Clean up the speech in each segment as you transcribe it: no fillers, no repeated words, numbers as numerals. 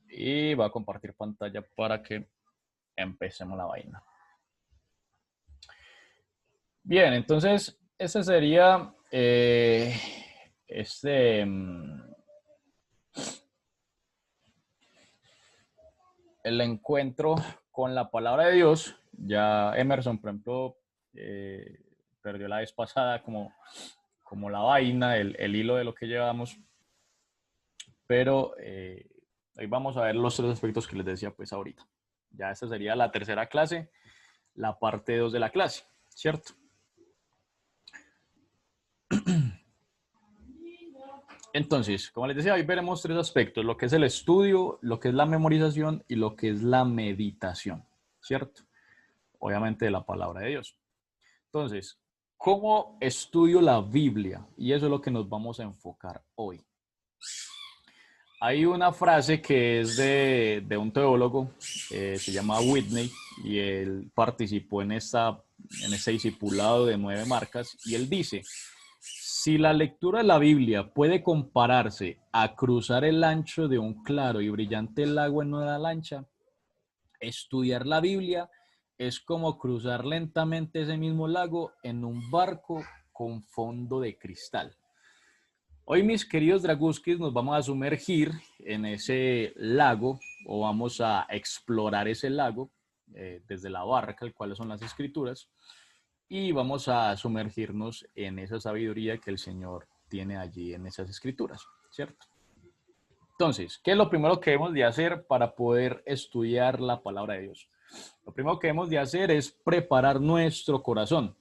Y voy a compartir pantalla para que empecemos la vaina. Bien, entonces ese sería el encuentro con la palabra de Dios. Ya Emerson, por ejemplo, perdió la vez pasada como la vaina, el hilo de lo que llevamos. Pero hoy vamos a ver los tres aspectos que les decía pues ahorita. Ya esta sería la tercera clase, la parte 2 de la clase, ¿cierto? Entonces, como les decía, hoy veremos tres aspectos, lo que es el estudio, lo que es la memorización y lo que es la meditación, ¿cierto? Obviamente de la palabra de Dios. Entonces, ¿cómo estudio la Biblia? Y eso es lo que nos vamos a enfocar hoy. Hay una frase que es de un teólogo, se llama Whitney, y él participó en este discipulado de 9 marcas, y él dice, si la lectura de la Biblia puede compararse a cruzar el ancho de un claro y brillante lago en una lancha, estudiar la Biblia es como cruzar lentamente ese mismo lago en un barco con fondo de cristal. Hoy, mis queridos Draguskis, nos vamos a sumergir en ese lago o vamos a explorar ese lago desde la barca, el cual son las escrituras, y vamos a sumergirnos en esa sabiduría que el Señor tiene allí en esas escrituras, ¿cierto? Entonces, ¿qué es lo primero que debemos de hacer para poder estudiar la palabra de Dios? Lo primero que debemos de hacer es preparar nuestro corazón,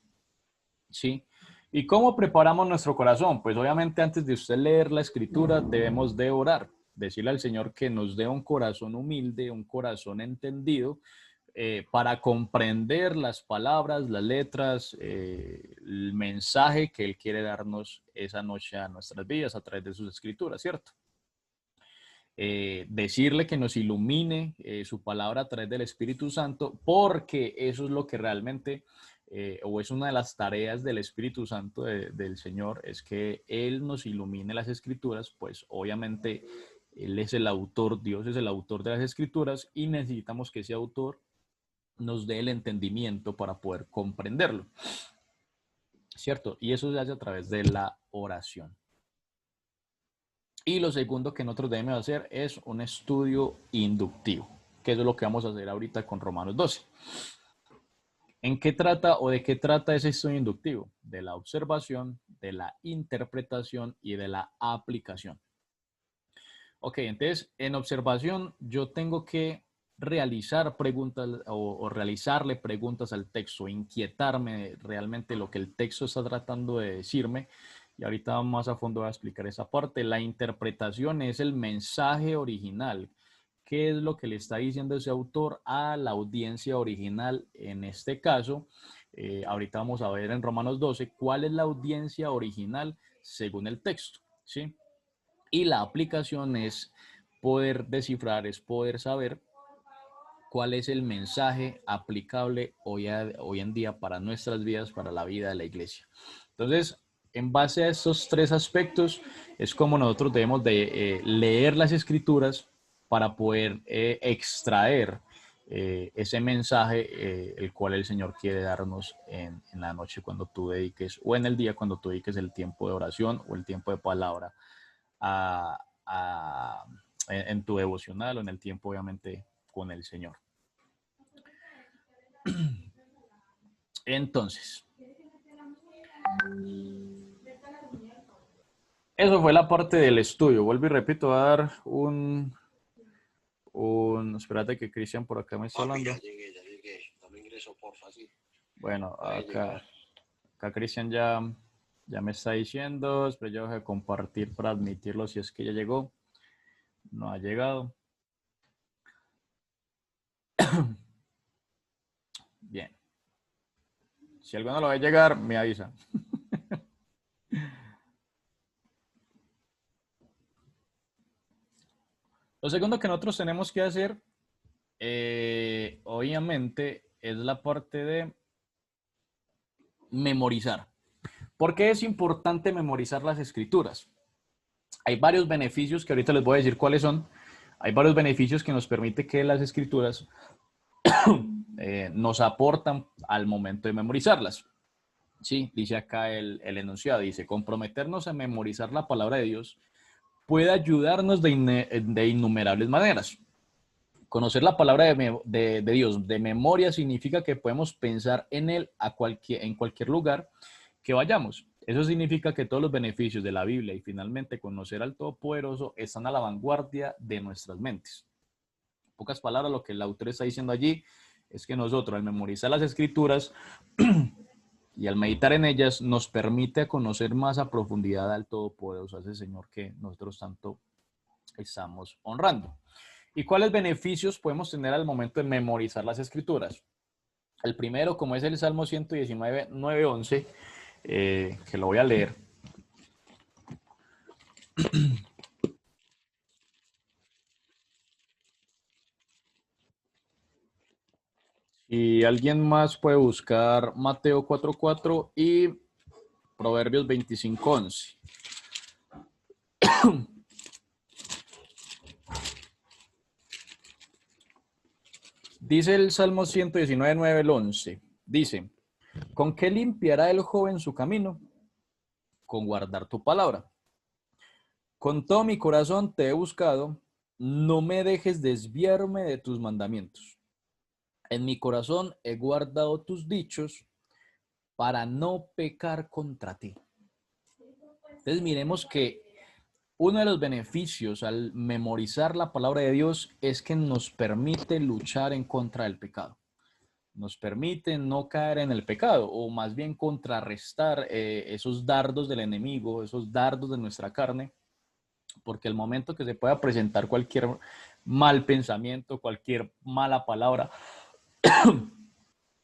¿sí? ¿Y cómo preparamos nuestro corazón? Pues obviamente antes de usted leer la escritura debemos de orar, decirle al Señor que nos dé un corazón humilde, un corazón entendido, para comprender las palabras, las letras, el mensaje que Él quiere darnos esa noche a nuestras vidas a través de sus escrituras, ¿cierto? Decirle que nos ilumine su palabra a través del Espíritu Santo, porque eso es lo que realmente, o es una de las tareas del Espíritu Santo del Señor, es que Él nos ilumine las escrituras, pues obviamente Él es el autor, Dios es el autor de las escrituras y necesitamos que ese autor nos dé el entendimiento para poder comprenderlo, ¿cierto? Y eso se hace a través de la oración. Y lo segundo que nosotros debemos hacer es un estudio inductivo, que eso es lo que vamos a hacer ahorita con Romanos 12. ¿En qué trata o de qué trata ese estudio inductivo? De la observación, de la interpretación y de la aplicación. Ok, entonces en observación yo tengo que realizar preguntas o realizarle preguntas al texto, inquietarme realmente lo que el texto está tratando de decirme. Y ahorita más a fondo voy a explicar esa parte. La interpretación es el mensaje original. ¿Qué es lo que le está diciendo ese autor a la audiencia original? En este caso, ahorita vamos a ver en Romanos 12 cuál es la audiencia original según el texto, ¿sí? Y la aplicación es poder descifrar, es poder saber cuál es el mensaje aplicable hoy en día para nuestras vidas, para la vida de la iglesia. Entonces, en base a estos tres aspectos, es como nosotros debemos de leer las escrituras para poder extraer ese mensaje, el cual el Señor quiere darnos en la noche cuando tú dediques, o en el día cuando tú dediques el tiempo de oración o el tiempo de palabra a, a, en tu devocional o en el tiempo, obviamente, con el Señor. Entonces, eso fue la parte del estudio. Vuelvo y repito, a dar espérate que Cristian por acá me está hablando. Ya llegué. Dame ingreso, porfa, sí. Bueno, acá Cristian ya me está diciendo, espero yo voy a compartir para admitirlo si es que ya llegó. No ha llegado. Bien. Si alguno lo va a llegar, me avisa. Lo segundo que nosotros tenemos que hacer, obviamente, es la parte de memorizar. ¿Por qué es importante memorizar las escrituras? Hay varios beneficios que ahorita les voy a decir cuáles son. Hay varios beneficios que nos permite que las escrituras nos aportan al momento de memorizarlas. Sí, dice acá el enunciado, dice, comprometernos a memorizar la palabra de Dios puede ayudarnos de innumerables maneras. Conocer la palabra de Dios de memoria significa que podemos pensar en él en cualquier lugar que vayamos. Eso significa que todos los beneficios de la Biblia y finalmente conocer al Todopoderoso están a la vanguardia de nuestras mentes. En pocas palabras, lo que el autor está diciendo allí es que nosotros al memorizar las escrituras y al meditar en ellas nos permite conocer más a profundidad al Todopoderoso, a ese Señor que nosotros tanto estamos honrando. ¿Y cuáles beneficios podemos tener al momento de memorizar las escrituras? El primero, como es el Salmo 119, 9, 11, que lo voy a leer. Y alguien más puede buscar Mateo 4:4 y Proverbios 25:11. Dice el Salmo 119, 9, 11. Dice, ¿con qué limpiará el joven su camino? Con guardar tu palabra. Con todo mi corazón te he buscado, no me dejes desviarme de tus mandamientos. En mi corazón he guardado tus dichos para no pecar contra ti. Entonces miremos que uno de los beneficios al memorizar la palabra de Dios es que nos permite luchar en contra del pecado. Nos permite no caer en el pecado o más bien contrarrestar esos dardos del enemigo, esos dardos de nuestra carne, porque el momento que se pueda presentar cualquier mal pensamiento, cualquier mala palabra,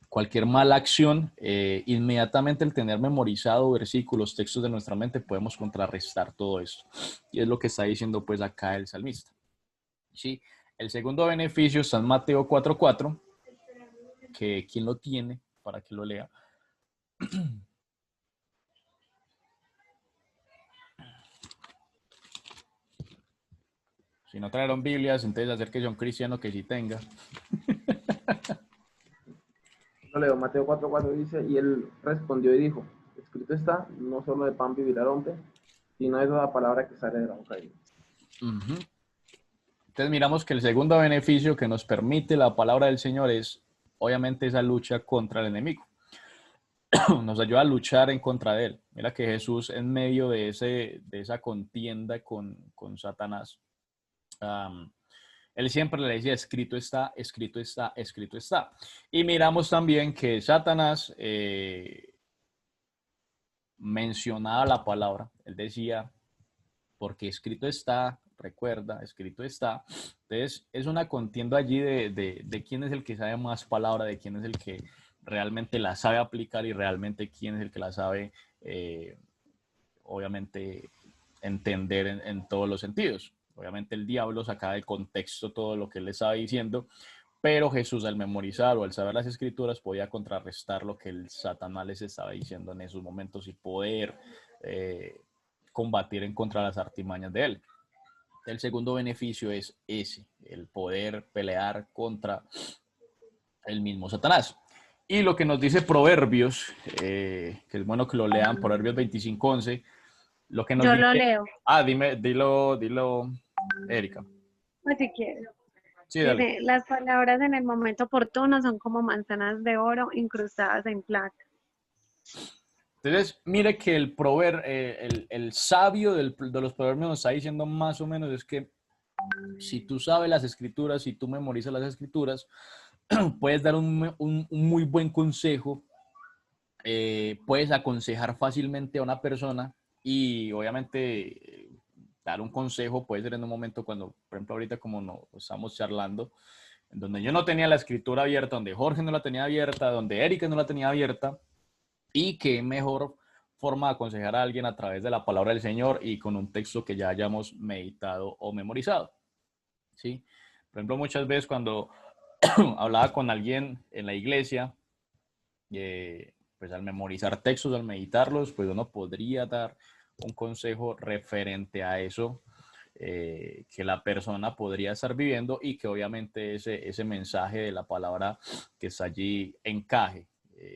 cualquier mala acción, inmediatamente el tener memorizado versículos, textos de nuestra mente, podemos contrarrestar todo esto. Y es lo que está diciendo pues acá el salmista. ¿Sí? El segundo beneficio está en Mateo 4:4, que quien lo tiene para que lo lea. Si no trajeron Biblias, entonces acérquese a un cristiano que sí tenga. Lo leo, Mateo 4:4 dice, y él respondió y dijo, escrito está, no solo de pan vivirá el hombre, sino de toda palabra que sale de la boca de Dios. Uh-huh. Entonces miramos que el segundo beneficio que nos permite la palabra del Señor es, obviamente, esa lucha contra el enemigo. Nos ayuda a luchar en contra de él. Mira que Jesús en medio de esa contienda con Satanás, él siempre le decía, escrito está, escrito está, escrito está. Y miramos también que Satanás mencionaba la palabra. Él decía, porque escrito está, recuerda, escrito está. Entonces, es una contienda allí de quién es el que sabe más palabra, de quién es el que realmente la sabe aplicar y realmente quién es el que la sabe, obviamente, entender en todos los sentidos. Obviamente el diablo saca de contexto todo lo que él le estaba diciendo, pero Jesús al memorizar o al saber las escrituras podía contrarrestar lo que el Satanás les estaba diciendo en esos momentos y poder combatir en contra de las artimañas de él. El segundo beneficio es ese, el poder pelear contra el mismo Satanás. Y lo que nos dice Proverbios, que es bueno que lo lean, Proverbios 25:11, lo que nos Yo dice... lo leo, Dilo, Erika. pues si quieres. Sí, dale. Dice, las palabras en el momento oportuno son como manzanas de oro incrustadas en plata. Entonces, mire que el sabio de los proverbios nos está diciendo más o menos es que si tú sabes las escrituras, si tú memorizas las escrituras, puedes dar un muy buen consejo, puedes aconsejar fácilmente a una persona y obviamente dar un consejo puede ser en un momento cuando, por ejemplo, ahorita como nos estamos charlando, en donde yo no tenía la escritura abierta, donde Jorge no la tenía abierta, donde Erika no la tenía abierta, y qué mejor forma de aconsejar a alguien a través de la palabra del Señor y con un texto que ya hayamos meditado o memorizado. ¿Sí? Por ejemplo, muchas veces cuando hablaba con alguien en la iglesia, pues al memorizar textos, al meditarlos, pues uno podría dar un consejo referente a eso, que la persona podría estar viviendo y que obviamente ese mensaje de la palabra que está allí encaje,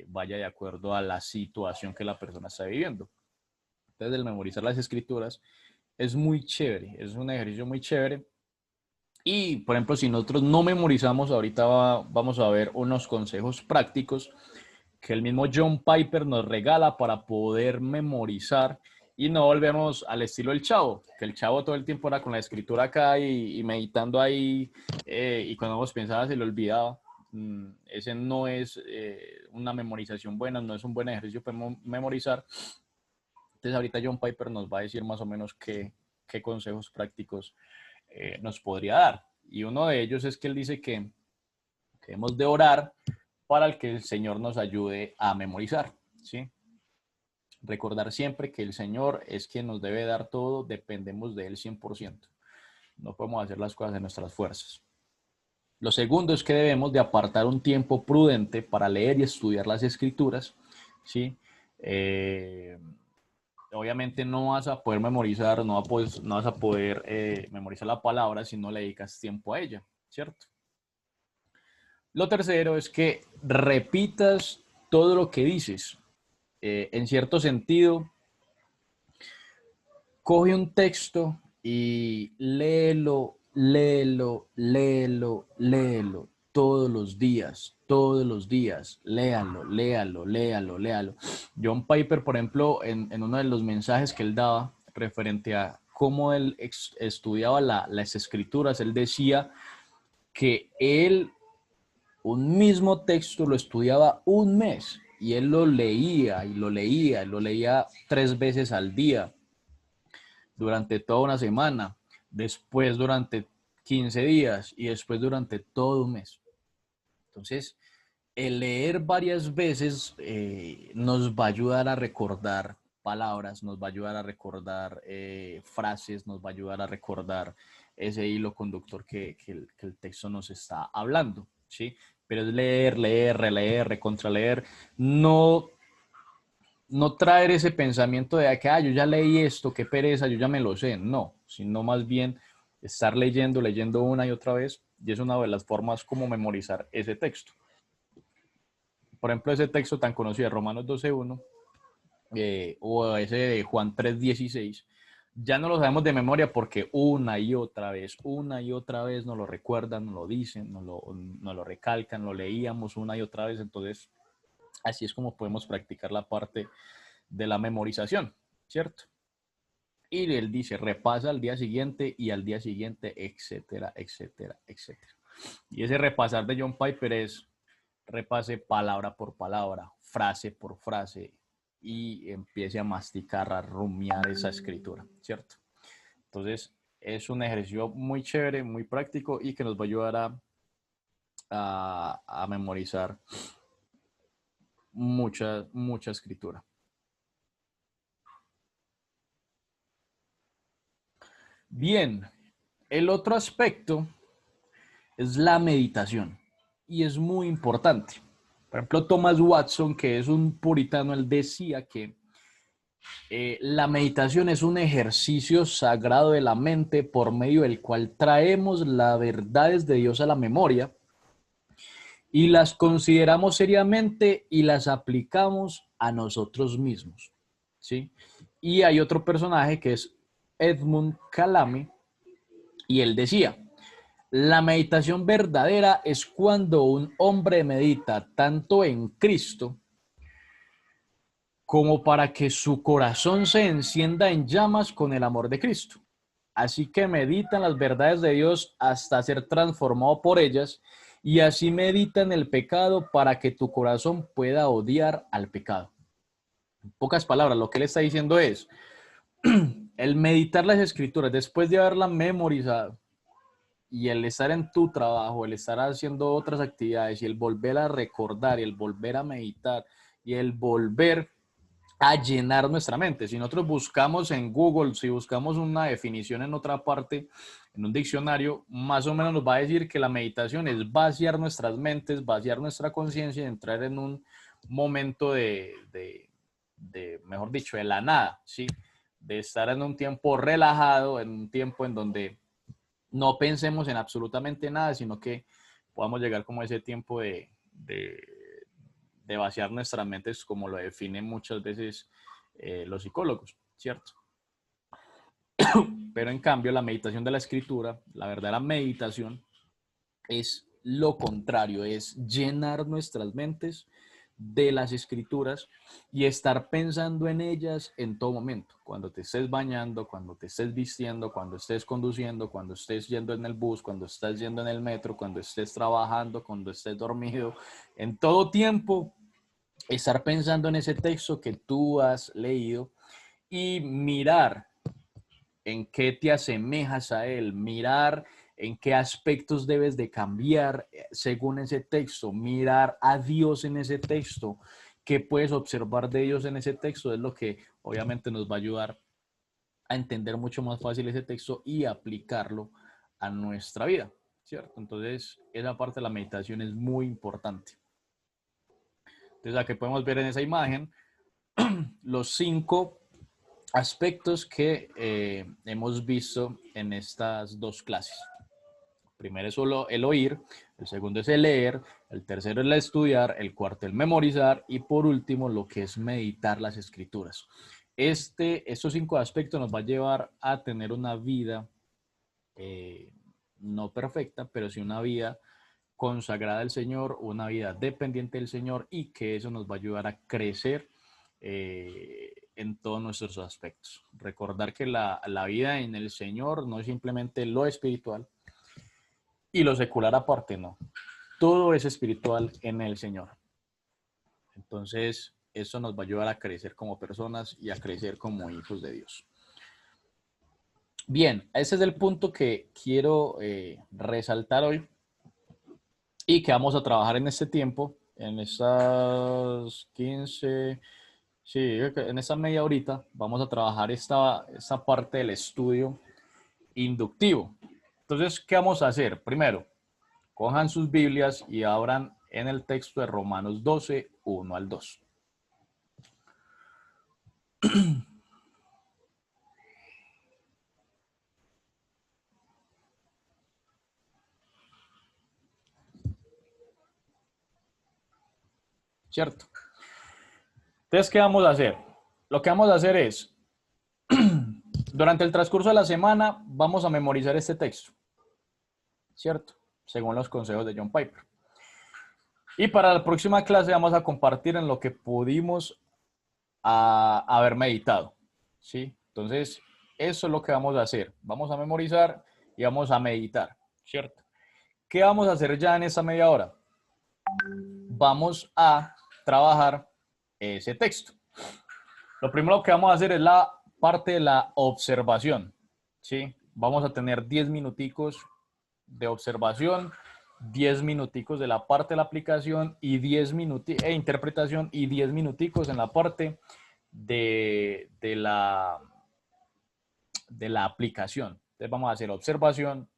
vaya de acuerdo a la situación que la persona está viviendo. Entonces, el memorizar las escrituras es muy chévere, es un ejercicio muy chévere. Y, por ejemplo, si nosotros no memorizamos, ahorita vamos a ver unos consejos prácticos que el mismo John Piper nos regala para poder memorizar y no volvemos al estilo del Chavo, que el Chavo todo el tiempo era con la escritura acá y meditando ahí, y cuando vos pensaba se le olvidaba. Ese no es una memorización buena, no es un buen ejercicio para memorizar. Entonces ahorita John Piper nos va a decir más o menos qué consejos prácticos nos podría dar. Y uno de ellos es que él dice que debemos de orar para que el Señor nos ayude a memorizar, ¿sí? Recordar siempre que el Señor es quien nos debe dar todo, dependemos de Él 100%. No podemos hacer las cosas de nuestras fuerzas. Lo segundo es que debemos de apartar un tiempo prudente para leer y estudiar las Escrituras, ¿sí? Obviamente no vas a poder memorizar, no vas a poder memorizar la palabra si no le dedicas tiempo a ella, ¿cierto? Lo tercero es que repitas todo lo que dices. En cierto sentido, coge un texto y léelo, léelo, léelo, léelo, todos los días, léalo, léalo, léalo, léalo. John Piper, por ejemplo, en uno de los mensajes que él daba referente a cómo él estudiaba las escrituras, él decía que él un mismo texto lo estudiaba un mes y él lo leía y lo leía, lo leía 3 veces al día durante toda una semana, después durante 15 días y después durante todo un mes. Entonces, el leer varias veces nos va a ayudar a recordar palabras, nos va a ayudar a recordar frases, nos va a ayudar a recordar ese hilo conductor que el texto nos está hablando, ¿sí? Pero es leer, leer, releer, recontraleer, no traer ese pensamiento de que yo ya leí esto, qué pereza, yo ya me lo sé, no, sino más bien estar leyendo una y otra vez, y es una de las formas como memorizar ese texto. Por ejemplo, ese texto tan conocido de Romanos 12:1 o ese de Juan 3:16, ya no lo sabemos de memoria porque una y otra vez nos lo recuerdan, nos lo dicen, nos lo recalcan, lo leíamos una y otra vez. Entonces, así es como podemos practicar la parte de la memorización, ¿cierto? Y él dice, repasa al día siguiente y al día siguiente, etcétera, etcétera, etcétera. Y ese repasar de John Piper es repase palabra por palabra, frase por frase, y empiece a masticar, a rumiar esa escritura, ¿cierto? Entonces, es un ejercicio muy chévere, muy práctico y que nos va a ayudar a memorizar mucha escritura. Bien, el otro aspecto es la meditación y es muy importante. Por ejemplo, Thomas Watson, que es un puritano, él decía que la meditación es un ejercicio sagrado de la mente por medio del cual traemos las verdades de Dios a la memoria y las consideramos seriamente y las aplicamos a nosotros mismos, ¿sí? Y hay otro personaje que es Edmund Calame y él decía, la meditación verdadera es cuando un hombre medita tanto en Cristo como para que su corazón se encienda en llamas con el amor de Cristo. Así que medita en las verdades de Dios hasta ser transformado por ellas y así medita en el pecado para que tu corazón pueda odiar al pecado. En pocas palabras, lo que él está diciendo es, el meditar las escrituras después de haberlas memorizado y el estar en tu trabajo, el estar haciendo otras actividades y el volver a recordar y el volver a meditar y el volver a llenar nuestra mente. Si nosotros buscamos en Google, si buscamos una definición en otra parte, en un diccionario, más o menos nos va a decir que la meditación es vaciar nuestras mentes, vaciar nuestra conciencia y entrar en un momento mejor dicho, de la nada, ¿sí? de estar en un tiempo relajado, en un tiempo en donde no pensemos en absolutamente nada, sino que podamos llegar como a ese tiempo de vaciar nuestras mentes, como lo definen muchas veces los psicólogos, ¿cierto? Pero en cambio, la meditación de la escritura, la verdadera meditación, es lo contrario, es llenar nuestras mentes de las escrituras y estar pensando en ellas en todo momento. Cuando te estés bañando, cuando te estés vistiendo, cuando estés conduciendo, cuando estés yendo en el bus, cuando estés yendo en el metro, cuando estés trabajando, cuando estés dormido, en todo tiempo, estar pensando en ese texto que tú has leído y mirar en qué te asemejas a él, mirar en qué aspectos debes de cambiar según ese texto, mirar a Dios en ese texto, qué puedes observar de Dios en ese texto, es lo que obviamente nos va a ayudar a entender mucho más fácil ese texto y aplicarlo a nuestra vida, ¿cierto? Entonces, esa parte de la meditación es muy importante. Entonces, aquí podemos ver en esa imagen los 5 aspectos que hemos visto en estas 2 clases. Primero es solo el oír, el segundo es el leer, el tercero es el estudiar, el cuarto el memorizar y por último lo que es meditar las escrituras. Estos 5 aspectos nos va a llevar a tener una vida no perfecta, pero sí una vida consagrada al Señor, una vida dependiente del Señor y que eso nos va a ayudar a crecer en todos nuestros aspectos. Recordar que la vida en el Señor no es simplemente lo espiritual y lo secular aparte, no. Todo es espiritual en el Señor. Entonces, eso nos va a ayudar a crecer como personas y a crecer como hijos de Dios. Bien, ese es el punto que quiero resaltar hoy y que vamos a trabajar en este tiempo, en estas 15, sí, en esta media horita vamos a trabajar esta parte del estudio inductivo. Entonces, ¿qué vamos a hacer? Primero, cojan sus Biblias y abran en el texto de Romanos 12, 1 al 2. ¿Cierto? Entonces, ¿qué vamos a hacer? Lo que vamos a hacer es, durante el transcurso de la semana, vamos a memorizar este texto. ¿Cierto? Según los consejos de John Piper. Y para la próxima clase vamos a compartir en lo que pudimos haber meditado. ¿Sí? Entonces, eso es lo que vamos a hacer. Vamos a memorizar y vamos a meditar. ¿Cierto? ¿Qué vamos a hacer ya en esta media hora? Vamos a trabajar ese texto. Lo primero que vamos a hacer es la parte de la observación. ¿Sí? Vamos a tener 10 minuticos de observación, 10 minuticos de la parte de la aplicación y 10 minuticos de interpretación y 10 minuticos en la parte de la aplicación. Entonces vamos a hacer observación,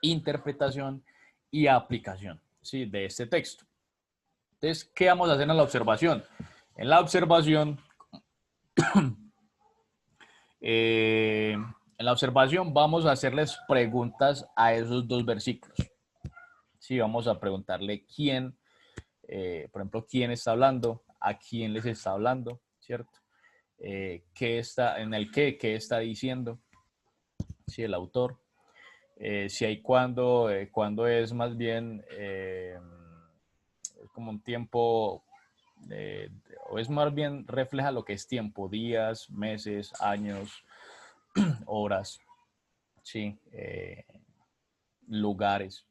interpretación y aplicación, ¿sí? De este texto. Entonces, ¿qué vamos a hacer en la observación? En la observación, vamos a hacerles preguntas a esos 2 versículos. Sí, vamos a preguntarle quién, por ejemplo, quién está hablando, a quién les está hablando, ¿cierto? Qué está, en el qué está diciendo, sí, el autor. Si hay cuándo es más bien como un tiempo, o es más bien refleja lo que es tiempo, días, meses, años, horas, sí, lugares.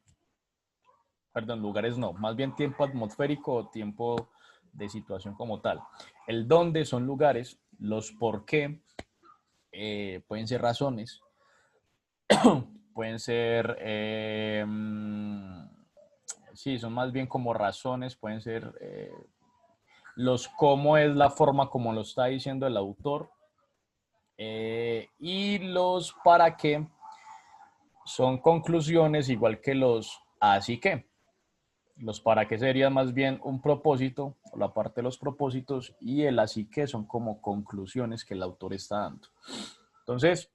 Perdón, lugares no, más bien tiempo atmosférico o tiempo de situación como tal. El dónde son lugares, los por qué pueden ser razones, pueden ser, sí, son más bien como razones, pueden ser los cómo es la forma como lo está diciendo el autor y los para qué son conclusiones igual que los así que. Los para qué sería más bien un propósito, o la parte de los propósitos, y el así que son como conclusiones que el autor está dando. Entonces,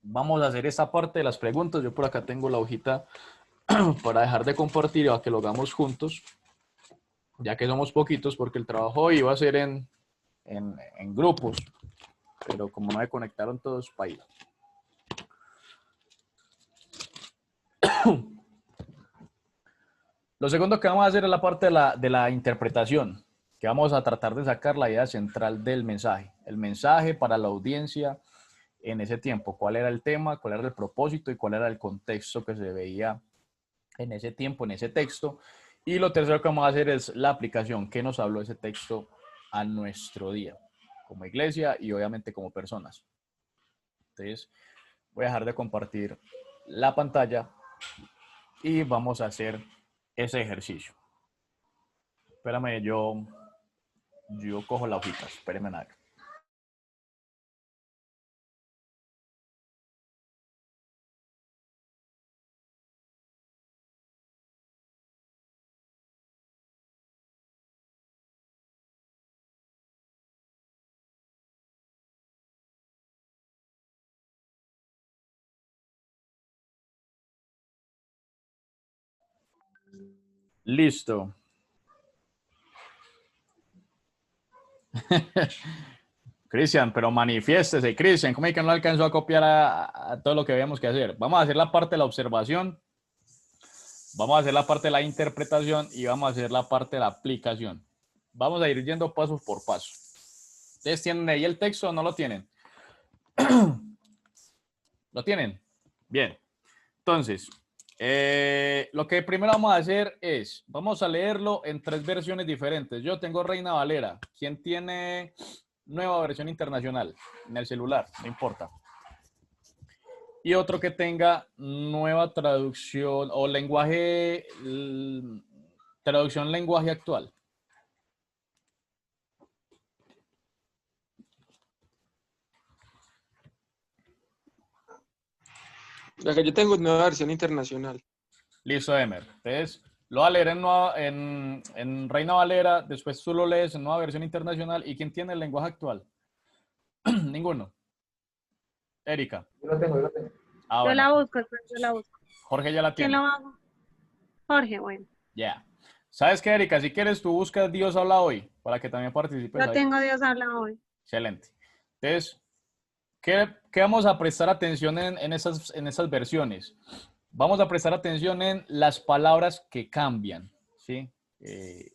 vamos a hacer esta parte de las preguntas. Yo por acá tengo la hojita para dejar de compartir y para que lo hagamos juntos, ya que somos poquitos, porque el trabajo iba a ser en grupos, pero como no me conectaron todos, para ir. Lo segundo que vamos a hacer es la parte de la interpretación, que vamos a tratar de sacar la idea central del mensaje. El mensaje para la audiencia en ese tiempo, cuál era el tema, cuál era el propósito y cuál era el contexto que se veía en ese tiempo, en ese texto. Y lo tercero que vamos a hacer es la aplicación, qué nos habló ese texto a nuestro día, como iglesia y obviamente como personas. Entonces, voy a dejar de compartir la pantalla y vamos a hacer ese ejercicio. Espérame, yo cojo la hojita, espérame nada. Listo. Cristian, pero manifiéstese, Cristian. ¿Cómo es que no alcanzó a copiar a todo lo que habíamos que hacer? Vamos a hacer la parte de la observación, vamos a hacer la parte de la interpretación y vamos a hacer la parte de la aplicación. Vamos a ir yendo paso por paso. ¿Ustedes tienen ahí el texto o no lo tienen? ¿Lo tienen? Bien. Entonces, lo que primero vamos a hacer es, vamos a leerlo en 3 versiones diferentes. Yo tengo Reina Valera. ¿Quién tiene nueva versión internacional? En el celular, no importa. Y otro que tenga nueva traducción o lenguaje, traducción lenguaje actual. La que yo tengo es nueva versión internacional. Listo, Emer. Entonces, lo va a leer en Reina Valera, después tú lo lees en nueva versión internacional. ¿Y quién tiene el lenguaje actual? Ninguno. Erika. Yo lo tengo. Ah, Yo bueno. la busco, después yo la busco. Jorge ya la ¿Quién tiene. lo hago? Jorge, bueno. Ya. ¿Sabes qué, Erika? Si quieres, tú buscas Dios habla hoy para que también participes Yo ahí. tengo Dios habla hoy. Excelente. Entonces, ¿qué vamos a prestar atención en esas versiones? Vamos a prestar atención en las palabras que cambian, ¿sí? Ustedes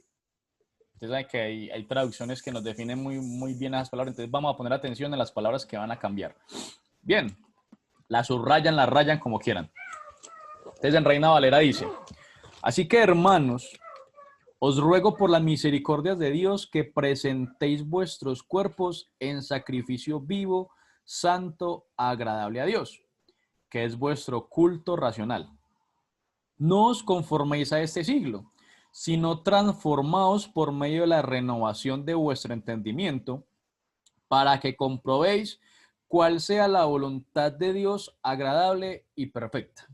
saben que hay traducciones que nos definen muy, muy bien esas palabras, entonces vamos a poner atención en las palabras que van a cambiar. Bien, las subrayan, las rayan, como quieran. Entonces en Reina Valera dice, así que hermanos, os ruego por las misericordias de Dios que presentéis vuestros cuerpos en sacrificio vivo, santo, agradable a Dios, que es vuestro culto racional. No os conforméis a este siglo, sino transformaos por medio de la renovación de vuestro entendimiento, para que comprobéis cuál sea la voluntad de Dios agradable y perfecta.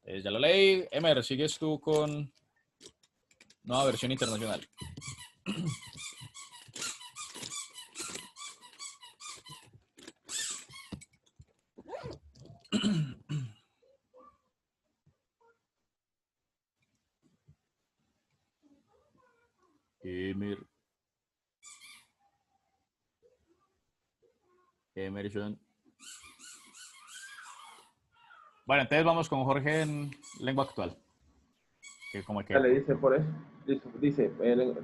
Ya lo leí. Emer, sigues tú con nueva versión internacional. Emerson. Bueno, entonces vamos con Jorge en lengua actual. Que como que... Ya le dice por eso. Dice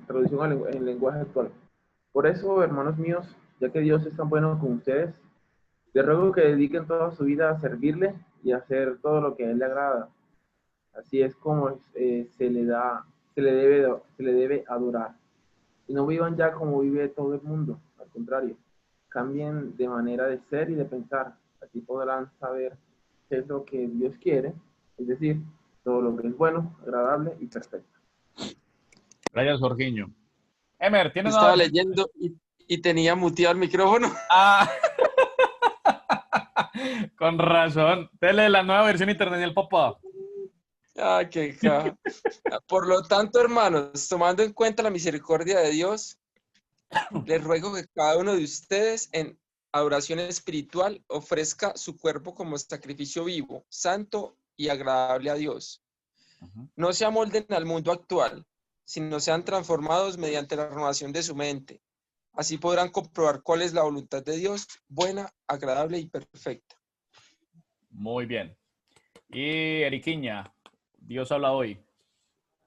traducción en lenguaje actual. Por eso, hermanos míos, ya que Dios es tan bueno con ustedes, les ruego que dediquen toda su vida a servirle y a hacer todo lo que a él le agrada. Así es como se le debe adorar. Y no vivan ya como vive todo el mundo, al contrario, cambien de manera de ser y de pensar. Así podrán saber qué es lo que Dios quiere, es decir, todo lo que es bueno, agradable y perfecto. Gracias, Jorginho. Emer, ¿tienes Estaba nada? leyendo y tenía muteado el micrófono. Ah, con razón. Dele la nueva versión internacional, papá. Ay, qué caja. Por lo tanto, hermanos, tomando en cuenta la misericordia de Dios, les ruego que cada uno de ustedes en adoración espiritual ofrezca su cuerpo como sacrificio vivo, santo y agradable a Dios. Ujú. No se amolden al mundo actual, sino sean transformados mediante la renovación de su mente. Así podrán comprobar cuál es la voluntad de Dios, buena, agradable y perfecta. Muy bien. Y Eriquiña, Dios habla hoy.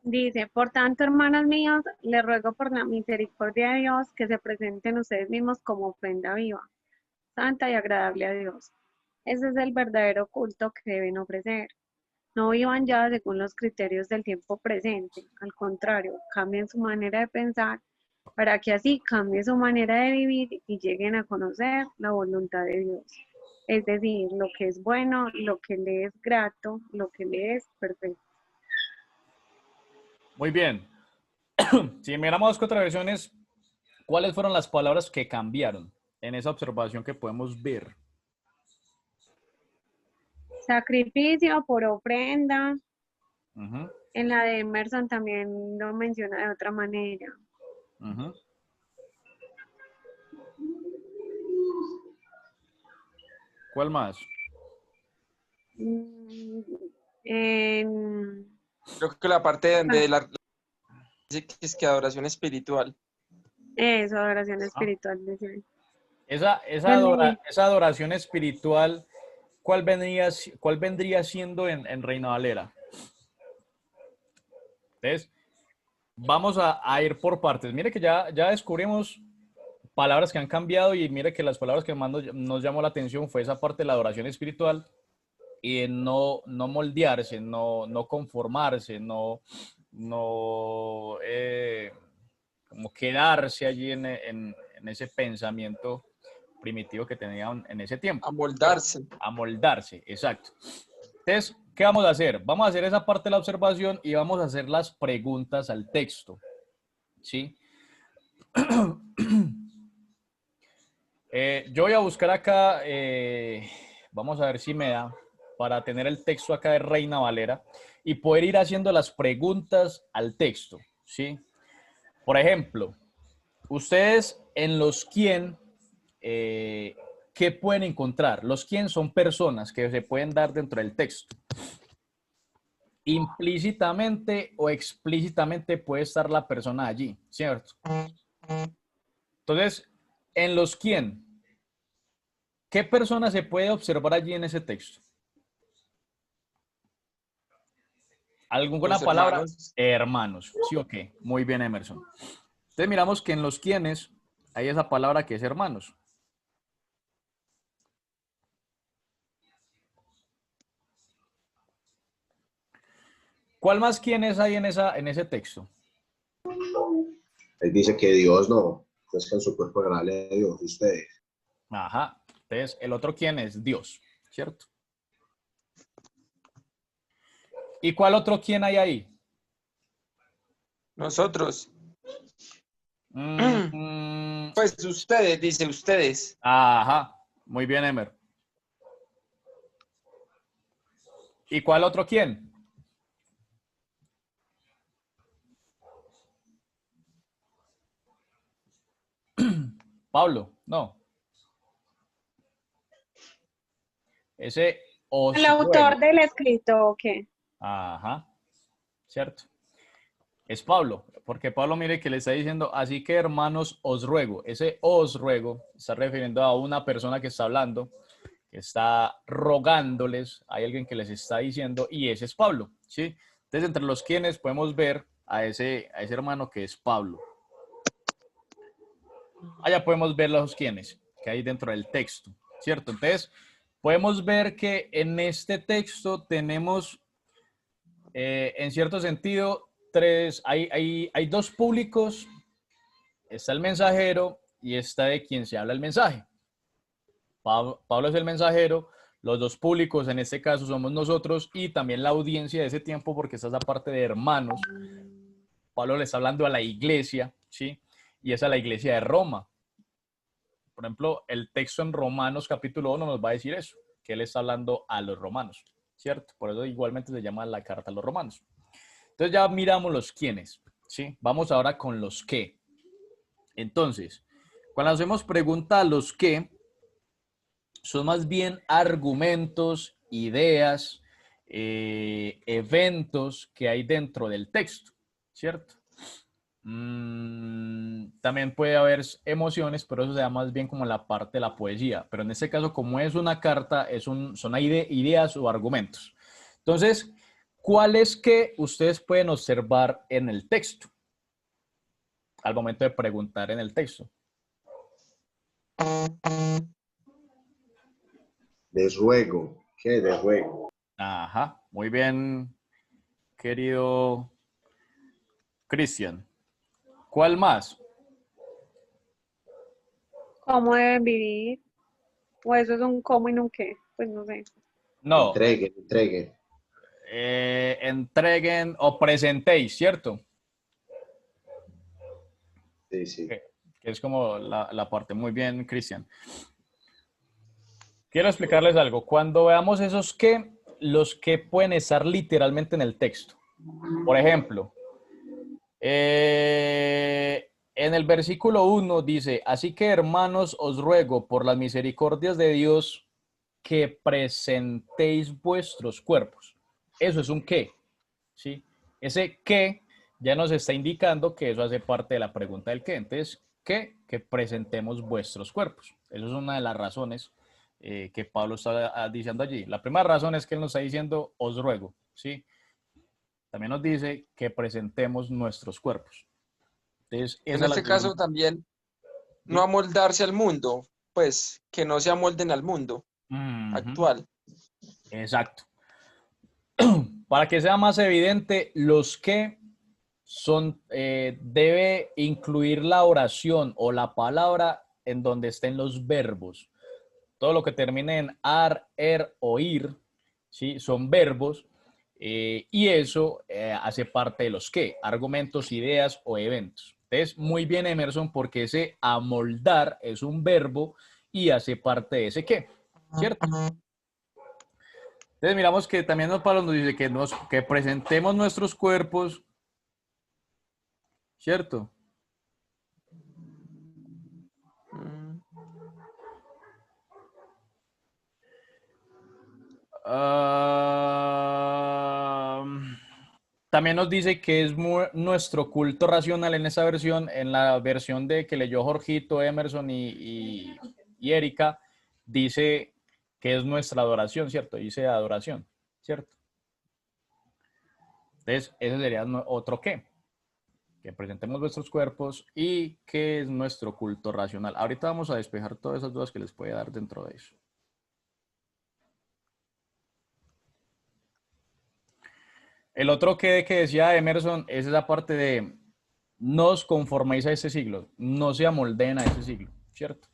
Dice, por tanto, hermanos míos, les ruego por la misericordia de Dios que se presenten ustedes mismos como ofrenda viva, santa y agradable a Dios. Ese es el verdadero culto que deben ofrecer. No vivan ya según los criterios del tiempo presente. Al contrario, cambien su manera de pensar para que así cambie su manera de vivir y lleguen a conocer la voluntad de Dios. Es decir, lo que es bueno, lo que le es grato, lo que le es perfecto. Muy bien. Si miramos las contraversiones, ¿cuáles fueron las palabras que cambiaron en esa observación que podemos ver? Sacrificio por ofrenda. Ujú, En la de Emerson también lo menciona de otra manera. ujú. ¿Cuál más? Mm, En, Creo que la parte de la dice que es que adoración espiritual. eso, adoración Ah, espiritual. Decía. esa Donde esa adoración espiritual, cuál vendría siendo en Reina Valera? Entonces, vamos a ir por partes. Mire que ya descubrimos palabras que han cambiado y mire que las palabras que más nos llamó la atención fue esa parte de la adoración espiritual y de no moldearse, no conformarse, no como quedarse allí en ese pensamiento primitivo que tenían en ese tiempo. Amoldarse. Amoldarse, exacto. Entonces, ¿qué vamos a hacer? Vamos a hacer esa parte de la observación y vamos a hacer las preguntas al texto, ¿sí? Yo voy a buscar acá, vamos a ver si me da, para tener el texto acá de Reina Valera y poder ir haciendo las preguntas al texto, ¿sí? Por ejemplo, ustedes en los quién, ¿qué pueden encontrar? Los quién son personas que se pueden dar dentro del texto. Implícitamente o explícitamente puede estar la persona allí, ¿cierto? Entonces, en los quién, ¿qué persona se puede observar allí en ese texto? ¿Alguna Los palabra? hermanos. Hermanos, ¿sí o qué? Muy bien, Emerson. Entonces miramos que en los quiénes hay esa palabra que es hermanos. ¿Cuál más quiénes hay en ese texto? Él dice que Dios no, pues que en su cuerpo agradable a Dios, ustedes. Ajá. Entonces, el otro quién es Dios, ¿cierto? ¿Y cuál otro quién hay ahí? Nosotros. Mm, Pues ustedes, dice ustedes. ajá. Muy bien, Emer. ¿Y cuál otro quién? Pablo, no. Ese el os autor ruego. del escrito, ¿o qué? Ajá, ¿cierto? Es Pablo, porque Pablo mire que le está diciendo, así que hermanos, os ruego. Ese os ruego está refiriendo a una persona que está hablando, que está rogándoles, hay alguien que les está diciendo, y ese es Pablo, ¿sí? Entonces, entre los quienes podemos ver a ese hermano que es Pablo. Allá podemos ver los quienes que hay dentro del texto, ¿cierto? Entonces, podemos ver que en este texto tenemos, en cierto sentido, hay dos públicos, está el mensajero y está de quien se habla el mensaje. Pablo es el mensajero, los dos públicos en este caso somos nosotros y también la audiencia de ese tiempo porque está esa parte de hermanos. Pablo le está hablando a la iglesia, ¿sí? Y es a la iglesia de Roma. Por ejemplo, el texto en Romanos capítulo 1 nos va a decir eso, que él está hablando a los romanos, ¿cierto? Por eso igualmente se llama la carta a los romanos. Entonces ya miramos los quiénes, ¿sí? Vamos ahora con los qué. Entonces, cuando hacemos pregunta a los qué, son más bien argumentos, ideas, eventos que hay dentro del texto, ¿cierto? También puede haber emociones, pero eso se da más bien como la parte de la poesía. Pero en este caso, como es una carta, son ideas o argumentos. Entonces, ¿cuáles que ustedes pueden observar en el texto al momento de preguntar en el texto? Les ruego. ¿Qué les ruego? Ajá, muy bien, querido Cristian. ¿Cuál más? ¿Cómo deben vivir? O eso es un cómo y un qué, pues no sé. No, Entreguen, entreguen. entreguen o presentéis, ¿cierto? Sí, sí. Que es como la parte. Muy bien, Cristian. Quiero explicarles algo. Cuando veamos esos que, los que pueden estar literalmente en el texto. Por ejemplo, en el versículo 1 dice, así que hermanos, os ruego por las misericordias de Dios que presentéis vuestros cuerpos. Eso es un qué, ¿sí? Ese qué ya nos está indicando que eso hace parte de la pregunta del qué. Entonces, ¿qué? Que presentemos vuestros cuerpos. Eso es una de las razones que Pablo está diciendo allí. La primera razón es que él nos está diciendo, os ruego, ¿sí? También nos dice que presentemos nuestros cuerpos. Entonces, En esa es la este segunda. caso también no ¿Sí? amoldarse al mundo, pues que no se amolden al mundo Ujú. actual. Exacto. Para que sea más evidente, los que son, debe incluir la oración o la palabra en donde estén los verbos. Todo lo que termine en ar, er o ir, ¿sí? Son verbos y eso hace parte de los que, argumentos, ideas o eventos. Entonces, muy bien, Emerson, porque ese amoldar es un verbo y hace parte de ese qué, ¿cierto? Entonces, miramos que también Pablo nos dice que presentemos nuestros cuerpos, ¿cierto? Mm. Ah, también nos dice que es nuestro culto racional en esa versión, en la versión de que leyó Jorgito, Emerson y Erika, dice que es nuestra adoración, ¿cierto? Dice adoración, ¿cierto? Entonces, ese sería otro qué, que presentemos nuestros cuerpos y que es nuestro culto racional. Ahorita vamos a despejar todas esas dudas que les puede dar dentro de eso. El otro que decía Emerson es esa parte de no os conforméis a ese siglo, no se amoldeen a ese siglo, ¿cierto?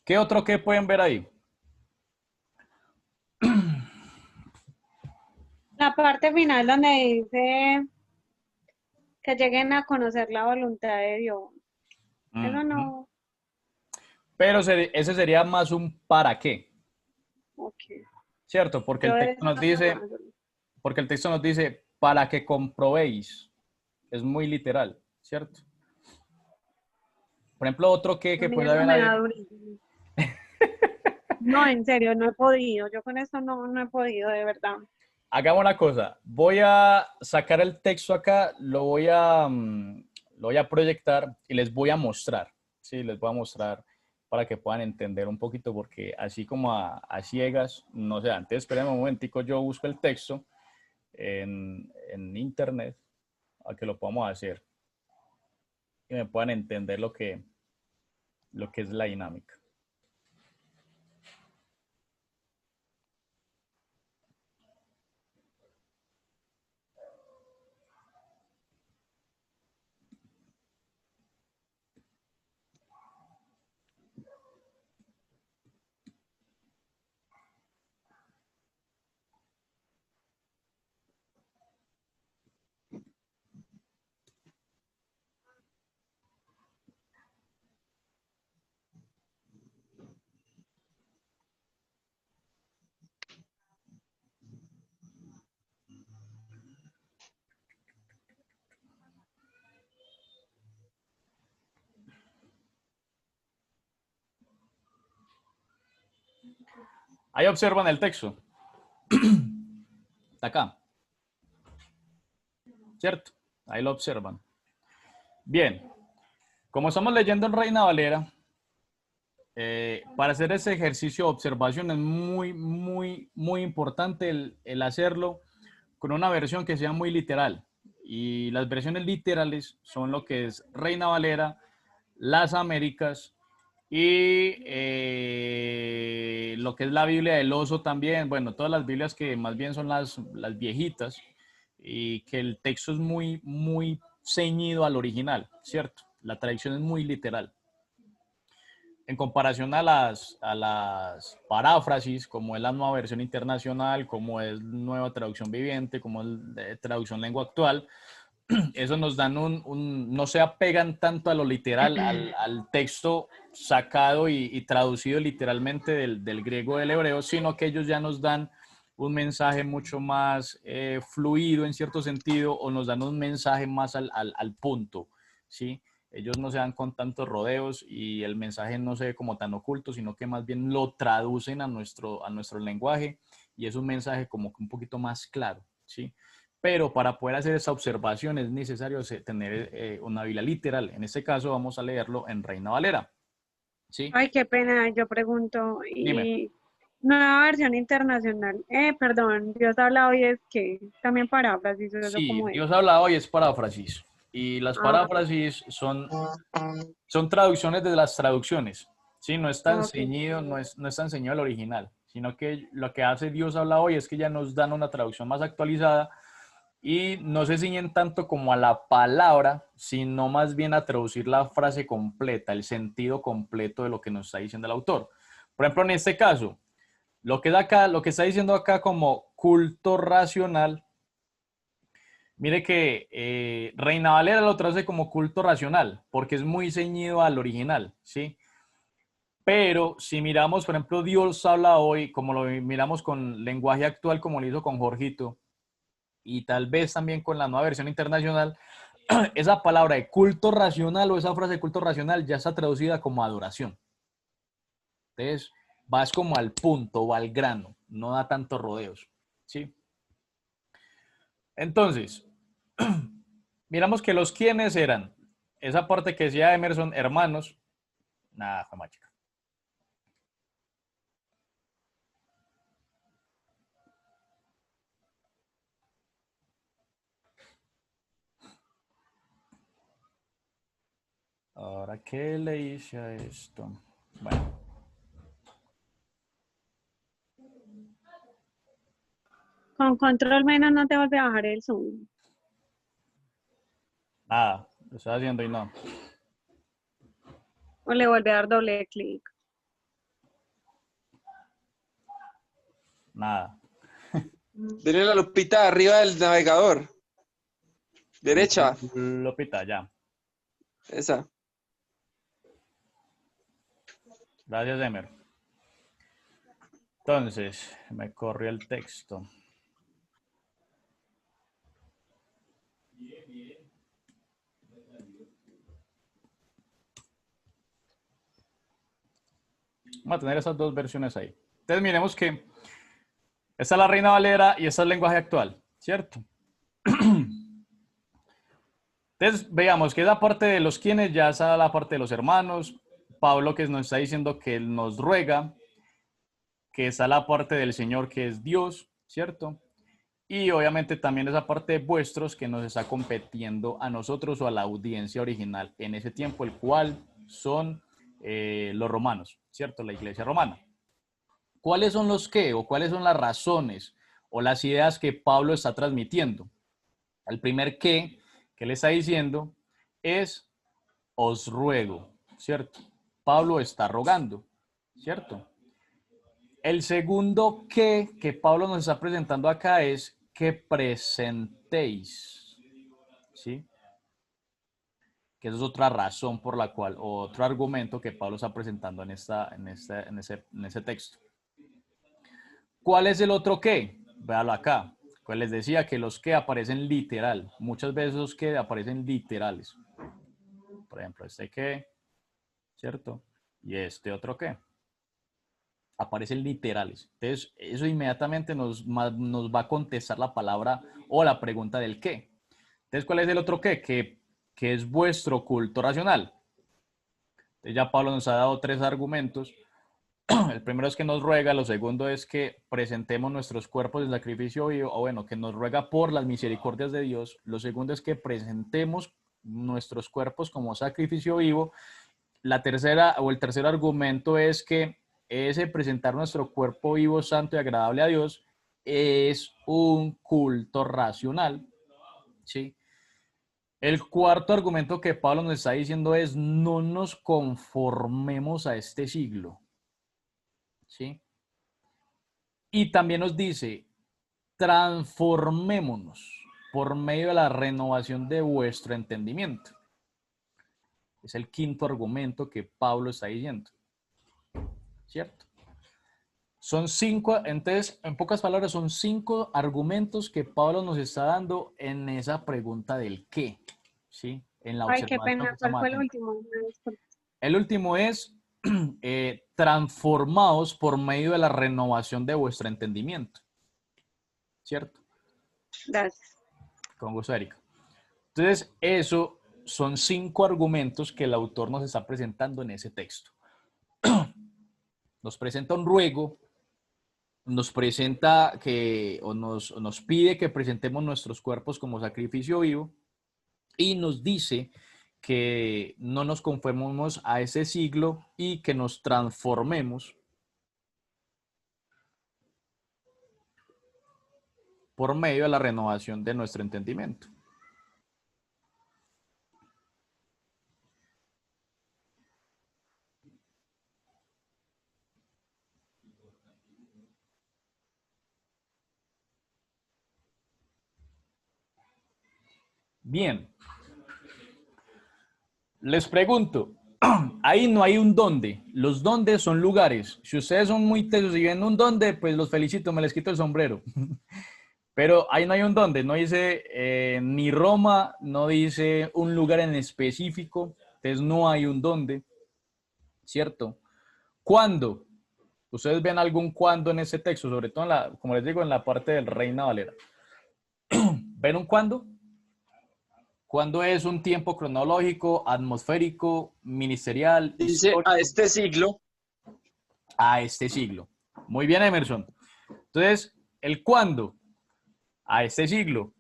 ¿Qué otro que pueden ver ahí? La parte final donde dice que lleguen a conocer la voluntad de Dios. Eso Ujú. no, Pero ese sería más un para qué, ok. ¿cierto? Yo de eso no sé nada. Porque el texto nos dice para que comprobéis. Es muy literal, ¿cierto? Por ejemplo, otro A que mí puede eso haber me ahí. da durísimo. No, en serio, no he podido. Yo con esto no he podido, de verdad. Hagamos una cosa. Voy a sacar el texto acá, lo voy a proyectar y les voy a mostrar. Sí, les voy a mostrar para que puedan entender un poquito, porque así como a ciegas, no sé, antes esperen un momentico, yo busco el texto en internet a que lo podamos hacer y me puedan entender lo que es la dinámica. Ahí observan el texto. Está acá. ¿Cierto? Ahí lo observan. Bien. Como estamos leyendo en Reina Valera, para hacer ese ejercicio de observación es muy importante el hacerlo con una versión que sea muy literal. Y las versiones literales son lo que es Reina Valera, las Américas y lo que es la Biblia del Oso también. Bueno, todas las Biblias que más bien son las viejitas y que el texto es muy ceñido al original, ¿cierto? La traducción es muy literal en comparación a las paráfrasis, como es la nueva versión internacional, como es nueva traducción viviente, como es traducción lengua actual, eso nos dan no se apegan tanto a lo literal, al texto sacado y traducido literalmente del griego del hebreo, sino que ellos ya nos dan un mensaje mucho más fluido en cierto sentido, o nos dan un mensaje más al punto, ¿sí? Ellos no se dan con tantos rodeos y el mensaje no se ve como tan oculto, sino que más bien lo traducen a nuestro lenguaje y es un mensaje como que un poquito más claro, ¿sí? Pero para poder hacer esa observación es necesario tener una Biblia literal. En este caso vamos a leerlo en Reina Valera, ¿sí? Ay, qué pena, yo pregunto, Dime. y nueva versión internacional, perdón, Dios habla hoy es que también paráfrasis, eso Sí, cómo es. Dios habla hoy es paráfrasis. Y las Ah, paráfrasis son traducciones de las traducciones, ¿sí? No es tan ok. ceñido, no es tan ceñido al original, sino que lo que hace Dios habla hoy es que ya nos dan una traducción más actualizada y no se ciñen tanto como a la palabra, sino más bien a traducir la frase completa, el sentido completo de lo que nos está diciendo el autor. Por ejemplo, en este caso, lo que, lo que está diciendo acá como culto racional, mire que Reina Valera lo traduce como culto racional, porque es muy ceñido al original, ¿sí? Pero si miramos, por ejemplo, Dios habla hoy, como lo miramos con lenguaje actual, como lo hizo con Jorgito, y tal vez también con la nueva versión internacional, esa palabra de culto racional o esa frase de culto racional ya está traducida como adoración. Entonces, vas como al punto o al grano, no da tantos rodeos, ¿sí? Entonces, miramos que los quienes eran, esa parte que decía Emerson, hermanos, nada, fue mágica. Ahora, ¿qué le hice a esto? Bueno. Con control menos no te vuelve a bajar el zoom. Nada, lo estaba haciendo y no. O le vuelve a dar doble clic. Nada. Dele la lupita arriba del navegador. Derecha. Lopita, ya. Esa. Gracias, Emer. Entonces, me corrió el texto. Vamos a tener esas dos versiones ahí. Entonces, miremos que esta es la Reina Valera y esta es el lenguaje actual, ¿cierto? Entonces, veamos que esa parte de los quienes ya está la parte de los hermanos. Pablo que nos está diciendo que él nos ruega, que está la parte del Señor que es Dios, ¿cierto? Y obviamente también esa parte de vuestros que nos está competiendo a nosotros o a la audiencia original en ese tiempo, el cual son los romanos, ¿cierto? La iglesia romana. ¿Cuáles son los qué o cuáles son las razones o las ideas que Pablo está transmitiendo? El primer qué que le está diciendo es os ruego, ¿cierto? Pablo está rogando, ¿cierto? El segundo que Pablo nos está presentando acá es que presentéis, ¿sí? Que esa es otra razón por la cual, o otro argumento que Pablo está presentando en ese texto. ¿Cuál es el otro qué? Véalo acá. Pues les decía que los que aparecen literal. Muchas veces los que aparecen literales. Por ejemplo, este que, ¿cierto? Y este otro que. Aparecen literales. Entonces, eso inmediatamente nos va a contestar la palabra o la pregunta del qué. Entonces, ¿cuál es el otro qué? Que es vuestro culto racional. Entonces, ya Pablo nos ha dado 3 argumentos. El primero es que nos ruega, lo segundo es que presentemos nuestros cuerpos en sacrificio vivo, o bueno, que nos ruega por las misericordias de Dios. Lo segundo es que presentemos nuestros cuerpos como sacrificio vivo. La tercera o el tercer argumento es que ese presentar nuestro cuerpo vivo, santo y agradable a Dios es un culto racional, ¿sí? El cuarto argumento que Pablo nos está diciendo es no nos conformemos a este siglo, ¿sí? Y también nos dice, transformémonos por medio de la renovación de vuestro entendimiento. Es el quinto argumento que Pablo está diciendo, ¿cierto? Son 5, entonces, en pocas palabras, son 5 argumentos que Pablo nos está dando en esa pregunta del qué, ¿sí? En la Ay, qué observación que pena. ¿Cuál estamos fue el haciendo. último? Me disculpo. El último es transformados por medio de la renovación de vuestro entendimiento, ¿cierto? Gracias. Con gusto, Erika. Entonces, eso son 5 argumentos que el autor nos está presentando en ese texto. Nos presenta un ruego, nos presenta o nos pide que presentemos nuestros cuerpos como sacrificio vivo y nos dice que no nos conformemos a ese siglo y que nos transformemos por medio de la renovación de nuestro entendimiento. Bien. Les pregunto, ahí no hay un dónde. Los dónde son lugares. Si ustedes son muy tesos y ven un dónde, pues los felicito, me les quito el sombrero. Pero ahí no hay un dónde. No dice ni Roma, no dice un lugar en específico. Entonces no hay un dónde. ¿Cierto? ¿Cuándo? ¿Ustedes ven algún cuándo en ese texto? Sobre todo, como les digo, en la parte del Reina Valera. ¿Ven un cuándo? ¿Cuándo es un tiempo cronológico, atmosférico, ministerial, Dice a histórico? este siglo. A este siglo. Muy bien, Emerson. Entonces, ¿el cuándo? A este siglo.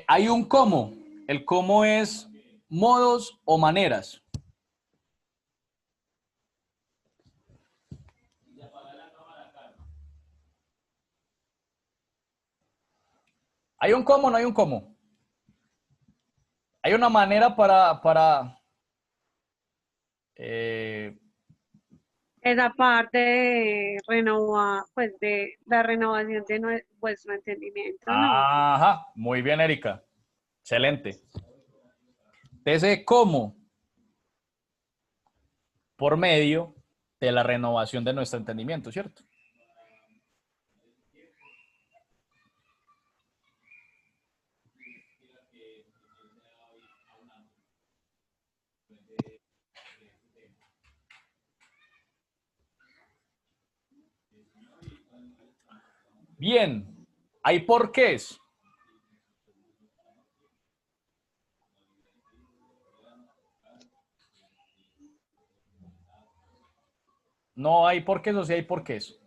Hay un cómo. El cómo es modos o maneras. ¿Hay un cómo o no hay un cómo? Hay una manera para Esa parte de renovar, pues de la renovación de vuestro entendimiento, ¿no? ajá, muy bien, Erika. Excelente. Ese cómo por medio de la renovación de nuestro entendimiento, ¿cierto? Bien, hay porqués. No hay porqués o sí hay porqués.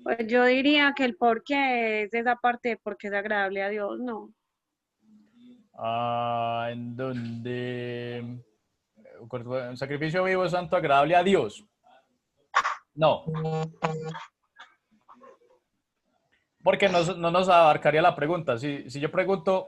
Pues yo diría que el por qué es esa parte de por qué es agradable a Dios, ¿no? En donde un sacrificio vivo, santo, agradable a Dios. No, porque no nos abarcaría la pregunta. Si yo pregunto,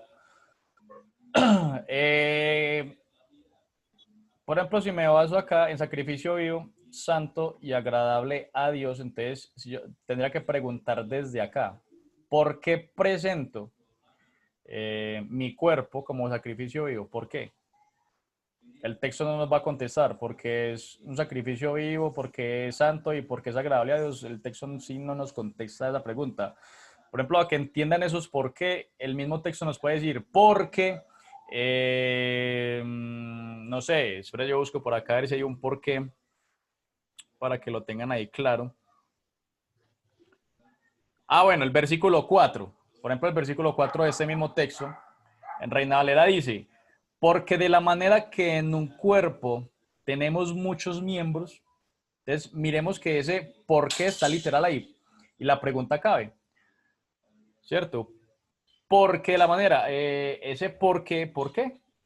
por ejemplo, si me baso acá en sacrificio vivo, santo y agradable a Dios, entonces yo tendría que preguntar desde acá, ¿por qué presento mi cuerpo como sacrificio vivo. ¿Por qué? El texto no nos va a contestar porque es un sacrificio vivo, porque es santo y porque es agradable a Dios. El texto en sí no nos contesta esa pregunta. Por ejemplo, a que entiendan esos por qué, el mismo texto nos puede decir porque, no sé, espera, yo busco por acá a ver si hay un por qué para que lo tengan ahí claro. Ah, bueno, el versículo 4. Por ejemplo, el versículo 4 de este mismo texto, en Reina Valera dice, porque de la manera que en un cuerpo tenemos muchos miembros, entonces miremos que ese por qué está literal ahí. Y la pregunta cabe, ¿cierto? Porque la manera, ese por qué,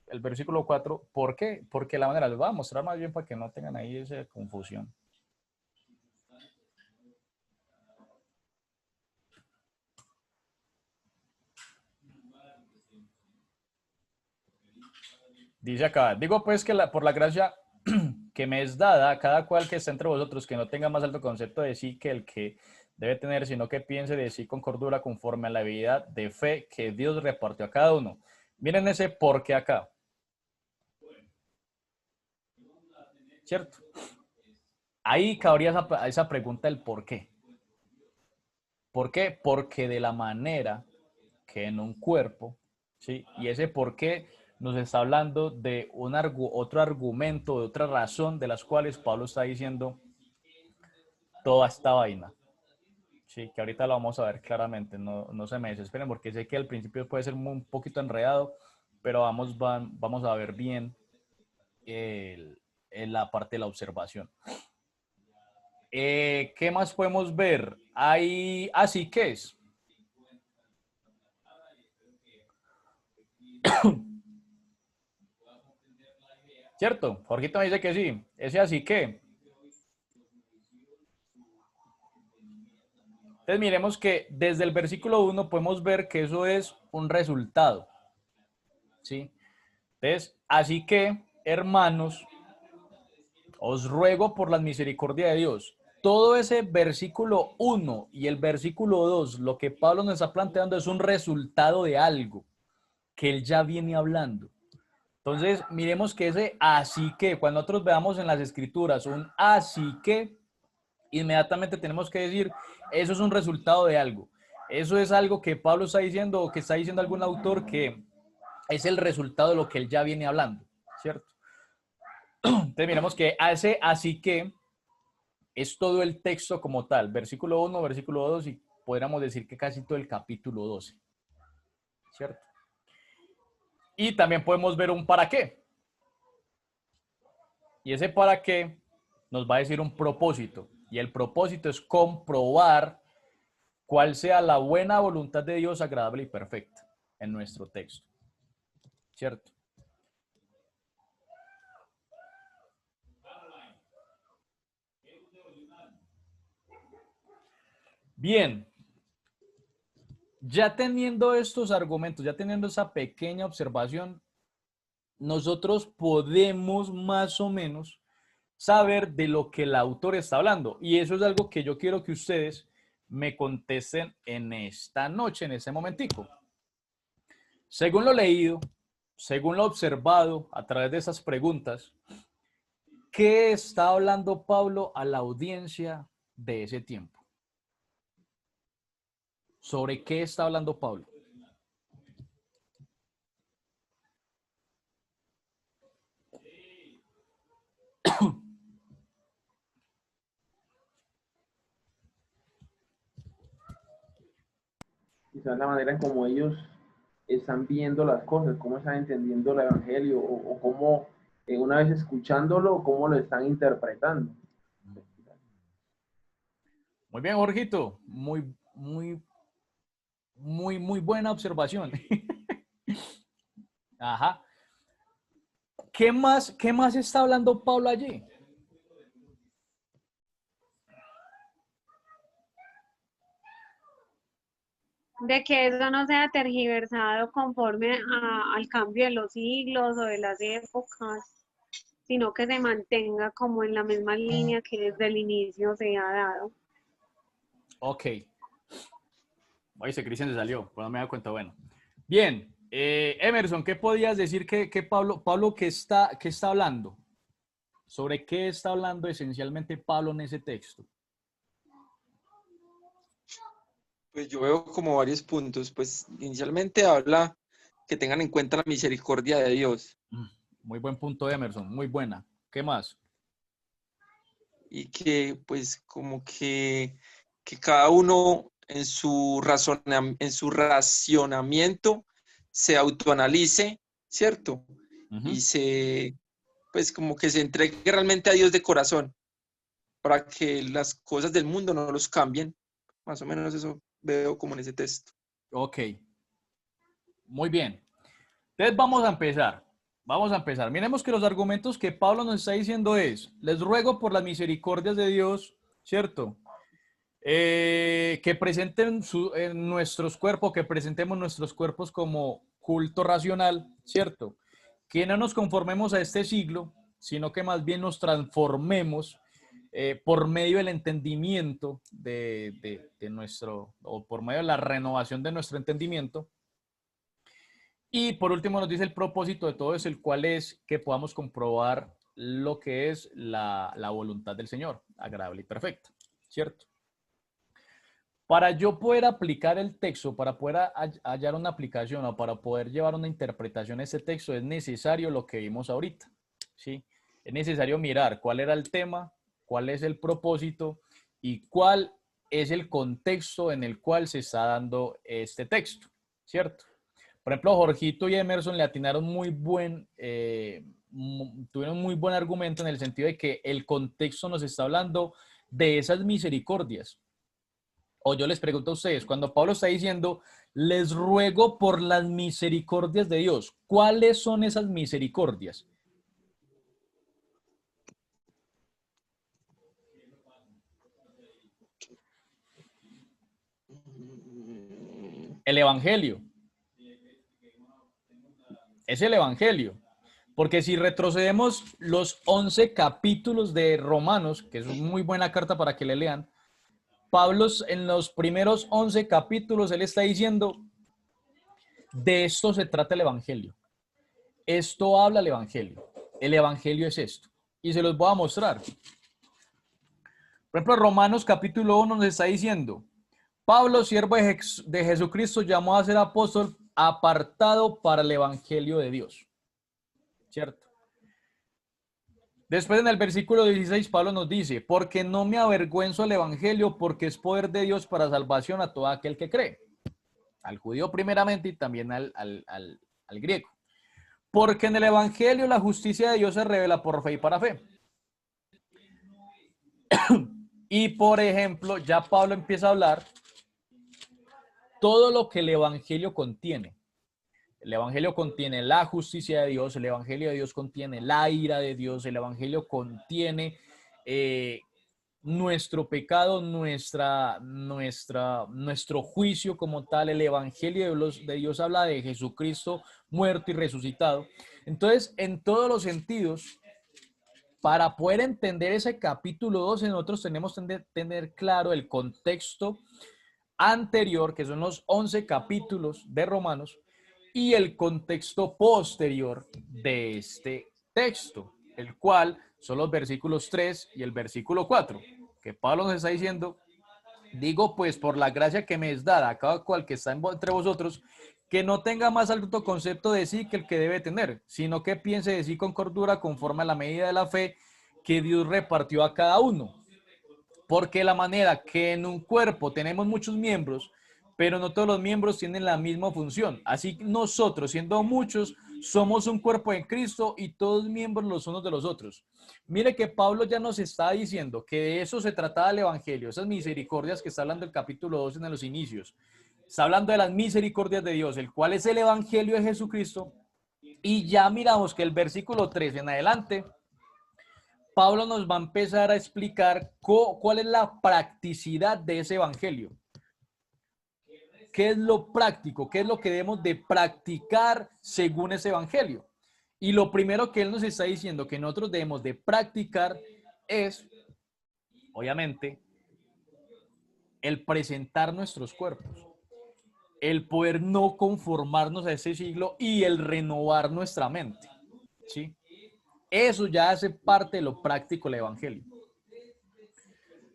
el versículo 4, ¿por qué? Porque la manera, les voy a mostrar más bien para que no tengan ahí esa confusión. Dice acá, digo pues que por la gracia que me es dada a cada cual que está entre vosotros, que no tenga más alto concepto de sí que el que debe tener, sino que piense de sí con cordura conforme a la vida de fe que Dios repartió a cada uno. Miren ese por qué acá. ¿Cierto? Ahí cabría esa pregunta del por qué. ¿Por qué? Porque de la manera que en un cuerpo, ¿sí? Y ese por qué nos está hablando de otro argumento, de otra razón de las cuales Pablo está diciendo toda esta vaina. Sí, que ahorita lo vamos a ver claramente, no se me desesperen porque sé que al principio puede ser un poquito enredado, pero vamos a ver bien la parte de la observación. ¿Qué más podemos ver? Hay así que es. ¿Cierto? Jorgito me dice que sí. Ese así que. Entonces miremos que desde el versículo 1 podemos ver que eso es un resultado. ¿Sí? Entonces, así que, hermanos, os ruego por la misericordia de Dios. Todo ese versículo 1 y el versículo 2, lo que Pablo nos está planteando es un resultado de algo que él ya viene hablando. Entonces, miremos que ese así que, cuando nosotros veamos en las escrituras un así que, inmediatamente tenemos que decir, eso es un resultado de algo. Eso es algo que Pablo está diciendo o que está diciendo algún autor que es el resultado de lo que él ya viene hablando, ¿cierto? Entonces, miremos que ese así que es todo el texto como tal, versículo 1, versículo 2 y podríamos decir que casi todo el capítulo 12, ¿cierto? Y también podemos ver un para qué. Y ese para qué nos va a decir un propósito. Y el propósito es comprobar cuál sea la buena voluntad de Dios agradable y perfecta en nuestro texto. ¿Cierto? Bien. Ya teniendo estos argumentos, ya teniendo esa pequeña observación, nosotros podemos más o menos saber de lo que el autor está hablando. Y eso es algo que yo quiero que ustedes me contesten en esta noche, en este momentico. Según lo leído, según lo observado a través de esas preguntas, ¿qué está hablando Pablo a la audiencia de ese tiempo? ¿Sobre qué está hablando Pablo? Quizás la manera en cómo ellos están viendo las cosas, cómo están entendiendo el evangelio o cómo una vez escuchándolo, cómo lo están interpretando. Muy bien, Jorgito. Muy buena observación. Ajá. ¿Qué más está hablando Pablo allí? De que eso no sea tergiversado conforme al cambio de los siglos o de las épocas, sino que se mantenga como en la misma línea que desde el inicio se ha dado. Ok. Oye, ese Cristian se salió, pero no me da cuenta. Bueno. Bien, Emerson, ¿qué podías decir que Pablo qué está hablando? ¿Sobre qué está hablando esencialmente Pablo en ese texto? Pues yo veo como varios puntos. Pues inicialmente habla que tengan en cuenta la misericordia de Dios Muy buen punto, Emerson, muy buena. ¿Qué más? y que pues como que cada uno en su racionamiento se autoanalice, ¿cierto? Ujú. Y pues como que se entregue realmente a Dios de corazón para que las cosas del mundo no los cambien. Más o menos eso veo como en ese texto. Ok, muy bien. Entonces vamos a empezar. Vamos a empezar. Miremos que los argumentos que Pablo nos está diciendo es, les ruego por las misericordias de Dios, ¿cierto? Que presenten en nuestros cuerpos, que presentemos nuestros cuerpos como culto racional, ¿cierto? Que no nos conformemos a este siglo, sino que más bien nos transformemos por medio del entendimiento de nuestro, o por medio de la renovación de nuestro entendimiento. Y por último nos dice el propósito de todo es el cual es que podamos comprobar lo que es la voluntad del Señor, agradable y perfecta, ¿cierto? Para yo poder aplicar el texto, para poder hallar una aplicación o para poder llevar una interpretación a ese texto, es necesario lo que vimos ahorita, ¿sí? Es necesario mirar cuál era el tema, cuál es el propósito y cuál es el contexto en el cual se está dando este texto, ¿cierto? Por ejemplo, Jorgito y Emerson le atinaron tuvieron muy buen argumento en el sentido de que el contexto nos está hablando de esas misericordias. O yo les pregunto a ustedes, cuando Pablo está diciendo, les ruego por las misericordias de Dios, ¿cuáles son esas misericordias? El Evangelio. Es el Evangelio. Porque si retrocedemos los 11 capítulos de Romanos, que es una muy buena carta para que le lean, Pablo en los primeros 11 capítulos, él está diciendo, de esto se trata el Evangelio. Esto habla el Evangelio. El Evangelio es esto. Y se los voy a mostrar. Por ejemplo, Romanos capítulo 1 nos está diciendo, Pablo, siervo de Jesucristo, llamó a ser apóstol apartado para el Evangelio de Dios. ¿Cierto? Después en el versículo 16, Pablo nos dice, porque no me avergüenzo del Evangelio, porque es poder de Dios para salvación a todo aquel que cree. Al judío primeramente y también al griego. Porque en el Evangelio la justicia de Dios se revela por fe y para fe. Y por ejemplo, ya Pablo empieza a hablar todo lo que el Evangelio contiene. El Evangelio contiene la justicia de Dios, el Evangelio de Dios contiene la ira de Dios, el Evangelio contiene nuestro pecado, nuestro juicio como tal. El Evangelio de Dios habla de Jesucristo muerto y resucitado. Entonces, en todos los sentidos, para poder entender ese capítulo 12, nosotros tenemos que tener claro el contexto anterior, que son los 11 capítulos de Romanos, y el contexto posterior de este texto, el cual son los versículos 3 y el versículo 4, que Pablo nos está diciendo, digo pues por la gracia que me es dada a cada cual que está entre vosotros, que no tenga más alto concepto de sí que el que debe tener, sino que piense de sí con cordura conforme a la medida de la fe que Dios repartió a cada uno. Porque la manera que en un cuerpo tenemos muchos miembros, pero no todos los miembros tienen la misma función. Así nosotros, siendo muchos, somos un cuerpo en Cristo y todos miembros los unos de los otros. Mire que Pablo ya nos está diciendo que de eso se trataba el Evangelio, esas misericordias que está hablando el capítulo 2 en los inicios. Está hablando de las misericordias de Dios, el cual es el Evangelio de Jesucristo. Y ya miramos que el versículo 3 en adelante, Pablo nos va a empezar a explicar cuál es la practicidad de ese evangelio. ¿Qué es lo práctico? ¿Qué es lo que debemos de practicar según ese evangelio? Y lo primero que él nos está diciendo que nosotros debemos de practicar es, obviamente, el presentar nuestros cuerpos. el poder no conformarnos a ese siglo y el renovar nuestra mente, ¿sí? Eso ya hace parte de lo práctico del evangelio.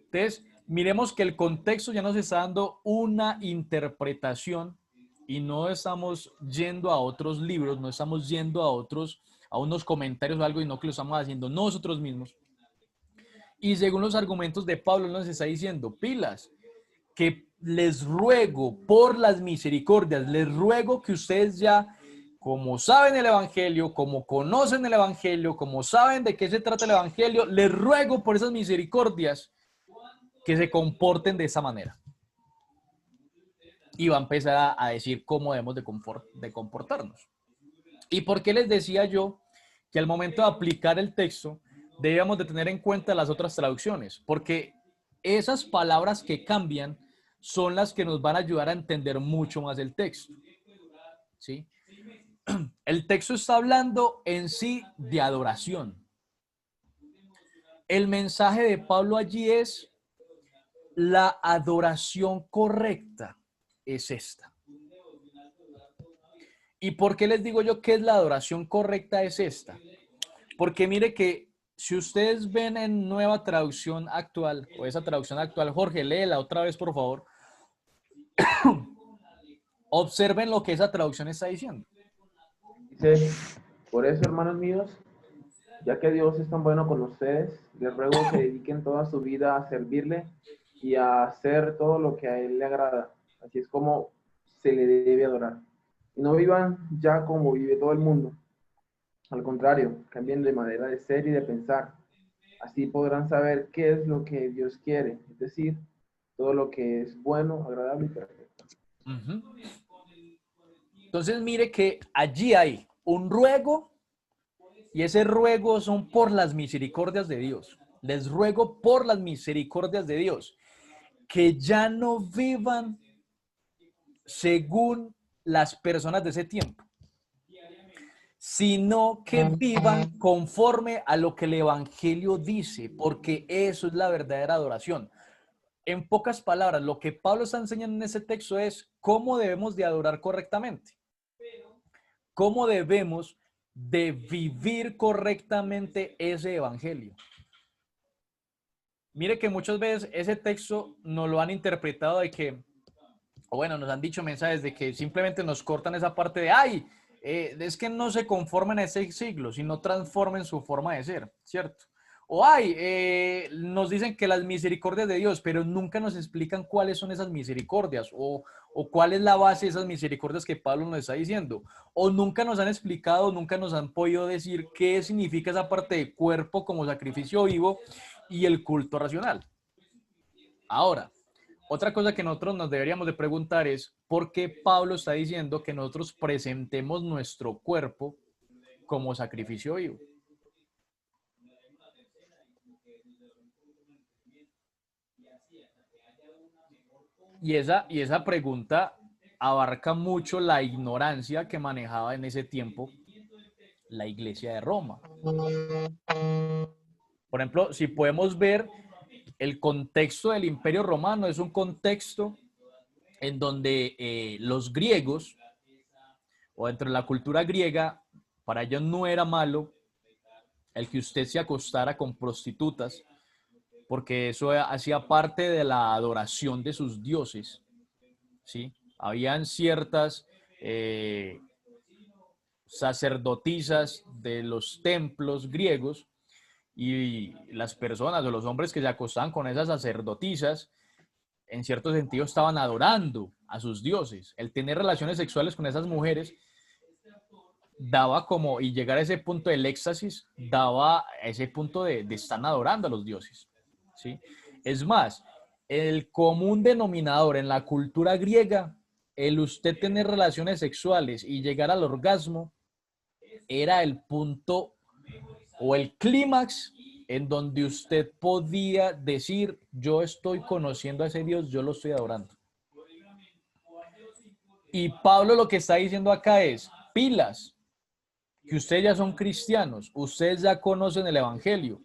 Entonces, miremos que el contexto ya nos está dando una interpretación y no estamos yendo a otros libros, no estamos yendo a unos comentarios o algo, y no que lo estamos haciendo nosotros mismos. Y según los argumentos de Pablo, nos está diciendo, pilas, que les ruego por las misericordias, les ruego que ustedes ya, como saben el evangelio, como conocen el evangelio, como saben de qué se trata el evangelio, les ruego por esas misericordias que se comporten de esa manera. Y va a empezar a decir cómo debemos de comportarnos. ¿Y por qué les decía yo que al momento de aplicar el texto debíamos de tener en cuenta las otras traducciones? Porque esas palabras que cambian son las que nos van a ayudar a entender mucho más el texto, ¿sí? El texto está hablando en sí de adoración. El mensaje de Pablo allí es: la adoración correcta es esta. ¿Y por qué les digo yo que es la adoración correcta es esta? Porque mire que si ustedes ven en Nueva Traducción Actual, o esa traducción actual, Jorge, léela otra vez, por favor. Observen lo que esa traducción está diciendo. Dice, por eso, hermanos míos, ya que Dios es tan bueno con ustedes, les ruego que dediquen toda su vida a servirle y a hacer todo lo que a Él le agrada. Así es como se le debe adorar. Y no vivan ya como vive todo el mundo. Al contrario, cambien de manera de ser y de pensar. Así podrán saber qué es lo que Dios quiere, es decir, todo lo que es bueno, agradable y perfecto. Uh-huh. Entonces mire que allí hay un ruego, y ese ruego son por las misericordias de Dios. Les ruego por las misericordias de Dios que ya no vivan según las personas de ese tiempo, sino que vivan conforme a lo que el evangelio dice, porque eso es la verdadera adoración. En pocas palabras, lo que Pablo está enseñando en ese texto es cómo debemos de adorar correctamente, cómo debemos de vivir correctamente ese evangelio. Mire que muchas veces ese texto nos lo han interpretado de que, o bueno, nos han dicho mensajes de que simplemente nos cortan esa parte de, ay, es que no se conformen a ese siglo, sino transformen su forma de ser, ¿cierto? O ay, nos dicen que las misericordias de Dios, pero nunca nos explican cuáles son esas misericordias o cuál es la base de esas misericordias que Pablo nos está diciendo. O nunca nos han explicado, nunca nos han podido decir qué significa esa parte de cuerpo como sacrificio vivo y el culto racional. Ahora, otra cosa que nosotros nos deberíamos de preguntar es ¿por qué Pablo está diciendo que nosotros presentemos nuestro cuerpo como sacrificio vivo? Y esa pregunta abarca mucho la ignorancia que manejaba en ese tiempo la Iglesia de Roma. Por ejemplo, si podemos ver el contexto del Imperio Romano, es un contexto en donde los griegos, o dentro de la cultura griega, para ellos no era malo el que usted se acostara con prostitutas, porque eso hacía parte de la adoración de sus dioses, ¿sí? Habían ciertas sacerdotisas de los templos griegos y las personas o los hombres que se acostaban con esas sacerdotisas, en cierto sentido estaban adorando a sus dioses. El tener relaciones sexuales con esas mujeres daba como, y llegar a ese punto del éxtasis, daba ese punto de están adorando a los dioses, ¿sí? Es más, el común denominador en la cultura griega, el usted tener relaciones sexuales y llegar al orgasmo, era el punto o el clímax en donde usted podía decir, yo estoy conociendo a ese Dios, yo lo estoy adorando. Y Pablo lo que está diciendo acá es, pilas, que ustedes ya son cristianos, ustedes ya conocen el evangelio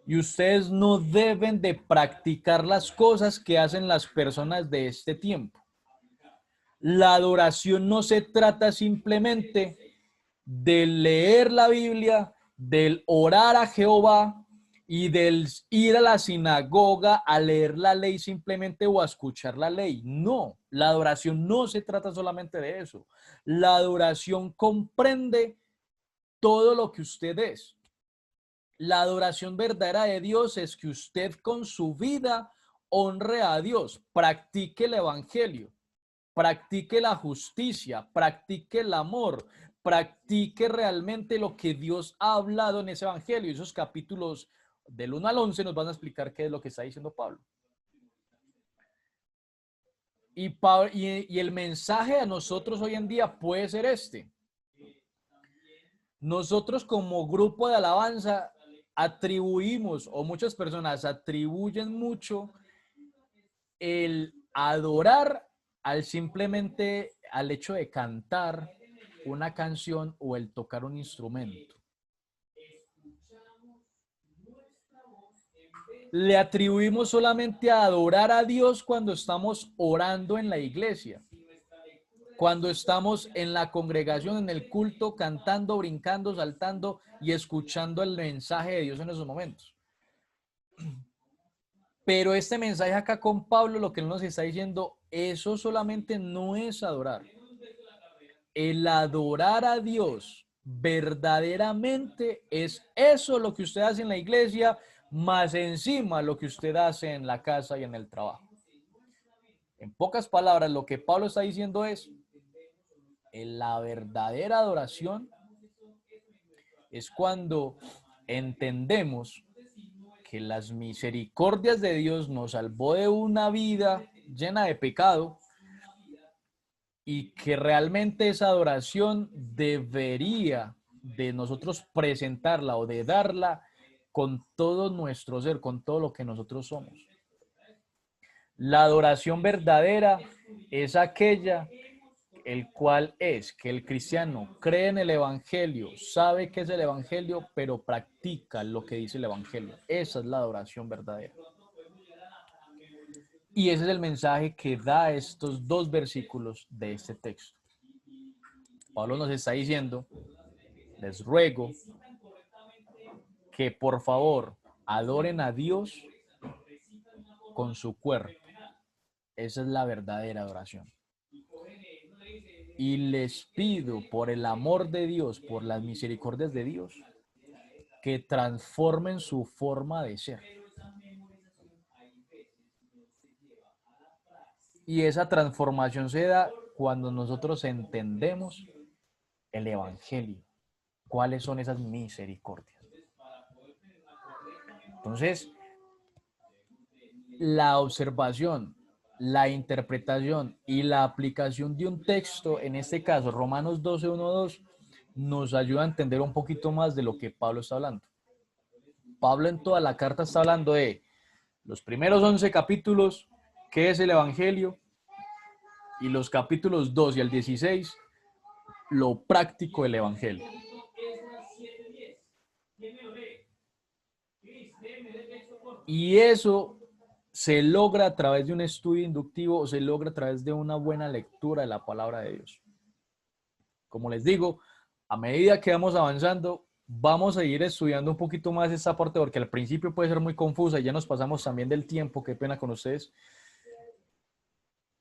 y ustedes no deben de practicar las cosas que hacen las personas de este tiempo. La adoración no se trata simplemente de leer la Biblia, del orar a Jehová y del ir a la sinagoga a leer la ley simplemente o a escuchar la ley. No, la adoración no se trata solamente de eso. La adoración comprende todo lo que usted es. La adoración verdadera de Dios es que usted con su vida honre a Dios, practique el evangelio, practique la justicia, practique el amor, practique realmente lo que Dios ha hablado en ese evangelio. Esos capítulos del 1 al 11 nos van a explicar qué es lo que está diciendo Pablo. Y el mensaje a nosotros hoy en día puede ser este. Nosotros como grupo de alabanza atribuimos, o muchas personas atribuyen mucho el adorar al hecho de cantar una canción o el tocar un instrumento. Le atribuimos solamente a adorar a Dios cuando estamos orando en la iglesia, cuando estamos en la congregación, en el culto, cantando, brincando, saltando y escuchando el mensaje de Dios en esos momentos. Pero este mensaje acá con Pablo, lo que él nos está diciendo, eso solamente no es adorar. El adorar a Dios verdaderamente es eso lo que usted hace en la iglesia, más encima lo que usted hace en la casa y en el trabajo. En pocas palabras, lo que Pablo está diciendo es, la verdadera adoración es cuando entendemos que las misericordias de Dios nos salvó de una vida llena de pecado y que realmente esa adoración debería de nosotros presentarla o de darla con todo nuestro ser, con todo lo que nosotros somos. La adoración verdadera es aquella el cual es que el cristiano cree en el evangelio, sabe que es el evangelio, pero practica lo que dice el evangelio. Esa es la adoración verdadera. Y ese es el mensaje que da estos dos versículos de este texto. Pablo nos está diciendo, les ruego que por favor adoren a Dios con su cuerpo. Esa es la verdadera adoración. Y les pido por el amor de Dios, por las misericordias de Dios, que transformen su forma de ser. Y esa transformación se da cuando nosotros entendemos el evangelio. ¿Cuáles son esas misericordias? Entonces, la observación, la interpretación y la aplicación de un texto, en este caso Romanos 12, 1, 2, nos ayuda a entender un poquito más de lo que Pablo está hablando. Pablo en toda la carta está hablando de los primeros 11 capítulos, qué es el evangelio, y los capítulos 2 y el 16, lo práctico del evangelio. Y eso se logra a través de un estudio inductivo o se logra a través de una buena lectura de la palabra de Dios. Como les digo, a medida que vamos avanzando, vamos a ir estudiando un poquito más esta parte porque al principio puede ser muy confusa y ya nos pasamos también del tiempo, qué pena con ustedes.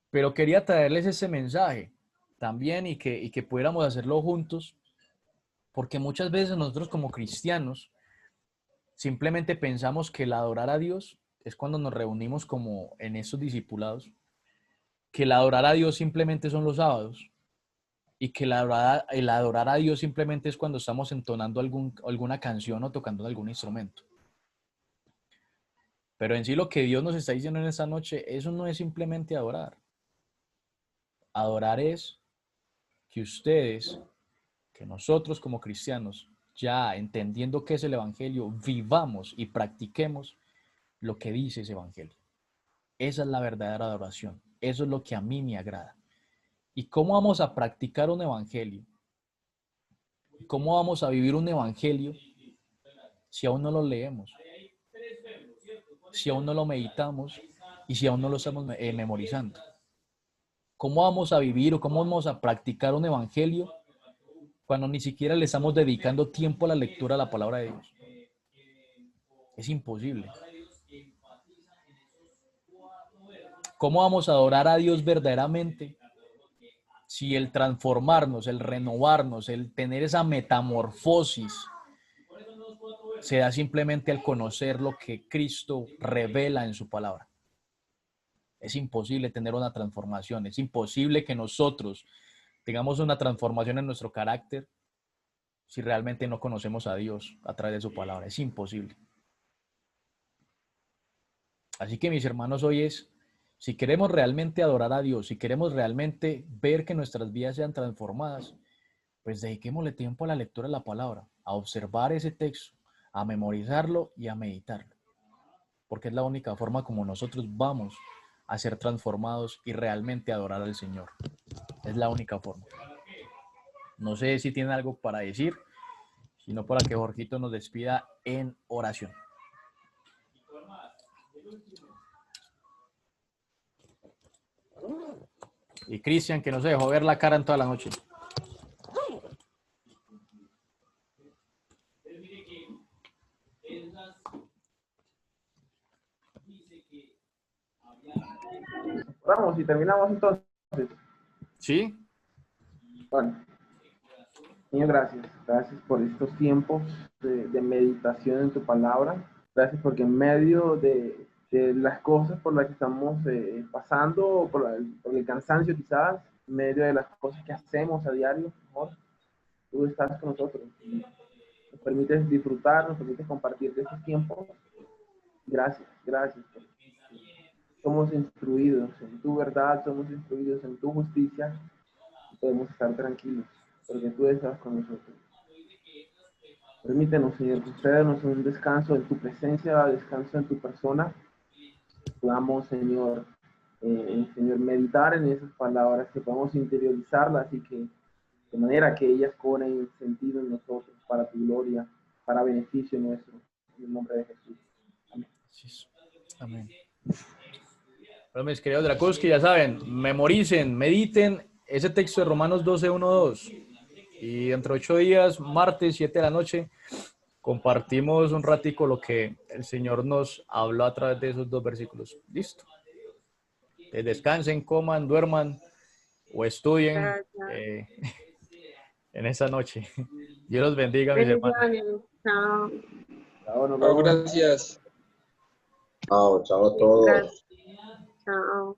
Pero quería traerles ese mensaje también y que pudiéramos hacerlo juntos, porque muchas veces nosotros como cristianos simplemente pensamos que el adorar a Dios es cuando nos reunimos como en estos discipulados, que el adorar a Dios simplemente son los sábados y que el adorar a Dios simplemente es cuando estamos entonando alguna canción o tocando algún instrumento. Pero en sí lo que Dios nos está diciendo en esta noche, eso no es simplemente adorar. Adorar es que ustedes, que nosotros como cristianos, ya entendiendo qué es el evangelio, vivamos y practiquemos lo que dice ese evangelio. Esa es la verdadera adoración. Eso es lo que a mí me agrada. ¿Y cómo vamos a practicar un evangelio? ¿Cómo vamos a vivir un evangelio si aún no lo leemos? Si aún no lo meditamos y si aún no lo estamos memorizando. ¿Cómo vamos a vivir o cómo vamos a practicar un evangelio cuando ni siquiera le estamos dedicando tiempo a la lectura de la palabra de Dios? Es imposible. ¿Cómo vamos a adorar a Dios verdaderamente si el transformarnos, el renovarnos, el tener esa metamorfosis se da simplemente al conocer lo que Cristo revela en su palabra? Es imposible tener una transformación, es imposible que nosotros tengamos una transformación en nuestro carácter si realmente no conocemos a Dios a través de su palabra. Es imposible. Así que mis hermanos, hoy es, si queremos realmente adorar a Dios, si queremos realmente ver que nuestras vidas sean transformadas, pues dediquémosle tiempo a la lectura de la palabra, a observar ese texto, a memorizarlo y a meditarlo. Porque es la única forma como nosotros vamos a ser transformados y realmente adorar al Señor. Es la única forma. No sé si tienen algo para decir, sino para que Jorgito nos despida en oración. Y Cristian, que no se dejó ver la cara en toda la noche. Vamos y terminamos entonces. ¿Sí? Bueno, Señor, gracias. Gracias por estos tiempos de meditación en tu palabra. Gracias porque en medio de las cosas por las que estamos pasando, por el cansancio quizás, en medio de las cosas que hacemos a diario, Señor, tú estás con nosotros. Nos permites disfrutar, nos permites compartir de estos tiempos. Gracias, gracias. Somos instruidos en tu verdad, somos instruidos en tu justicia. Podemos estar tranquilos, porque tú estás con nosotros. Permítenos, Señor, concédenos un descanso en tu presencia, descanso en tu persona. Podamos, Señor, Señor, meditar en esas palabras, que podamos interiorizarlas y que de manera que ellas cobren sentido en nosotros para tu gloria, para beneficio nuestro. En el nombre de Jesús. Amén. Amén. Bueno, mis queridos Drakovsky, ya saben, memoricen, mediten ese texto de Romanos 12, 1, 2. Y dentro de 8 días, martes, 7 de la noche, compartimos un ratico lo que el Señor nos habló a través de esos 2 versículos. Listo. Descansen, coman, duerman o estudien en esa noche. Dios los bendiga, mis hermanos. Bendiciones. Chao. Chao, nos Chao, vemos. gracias. Chao, chao a todos. Gracias. Chao.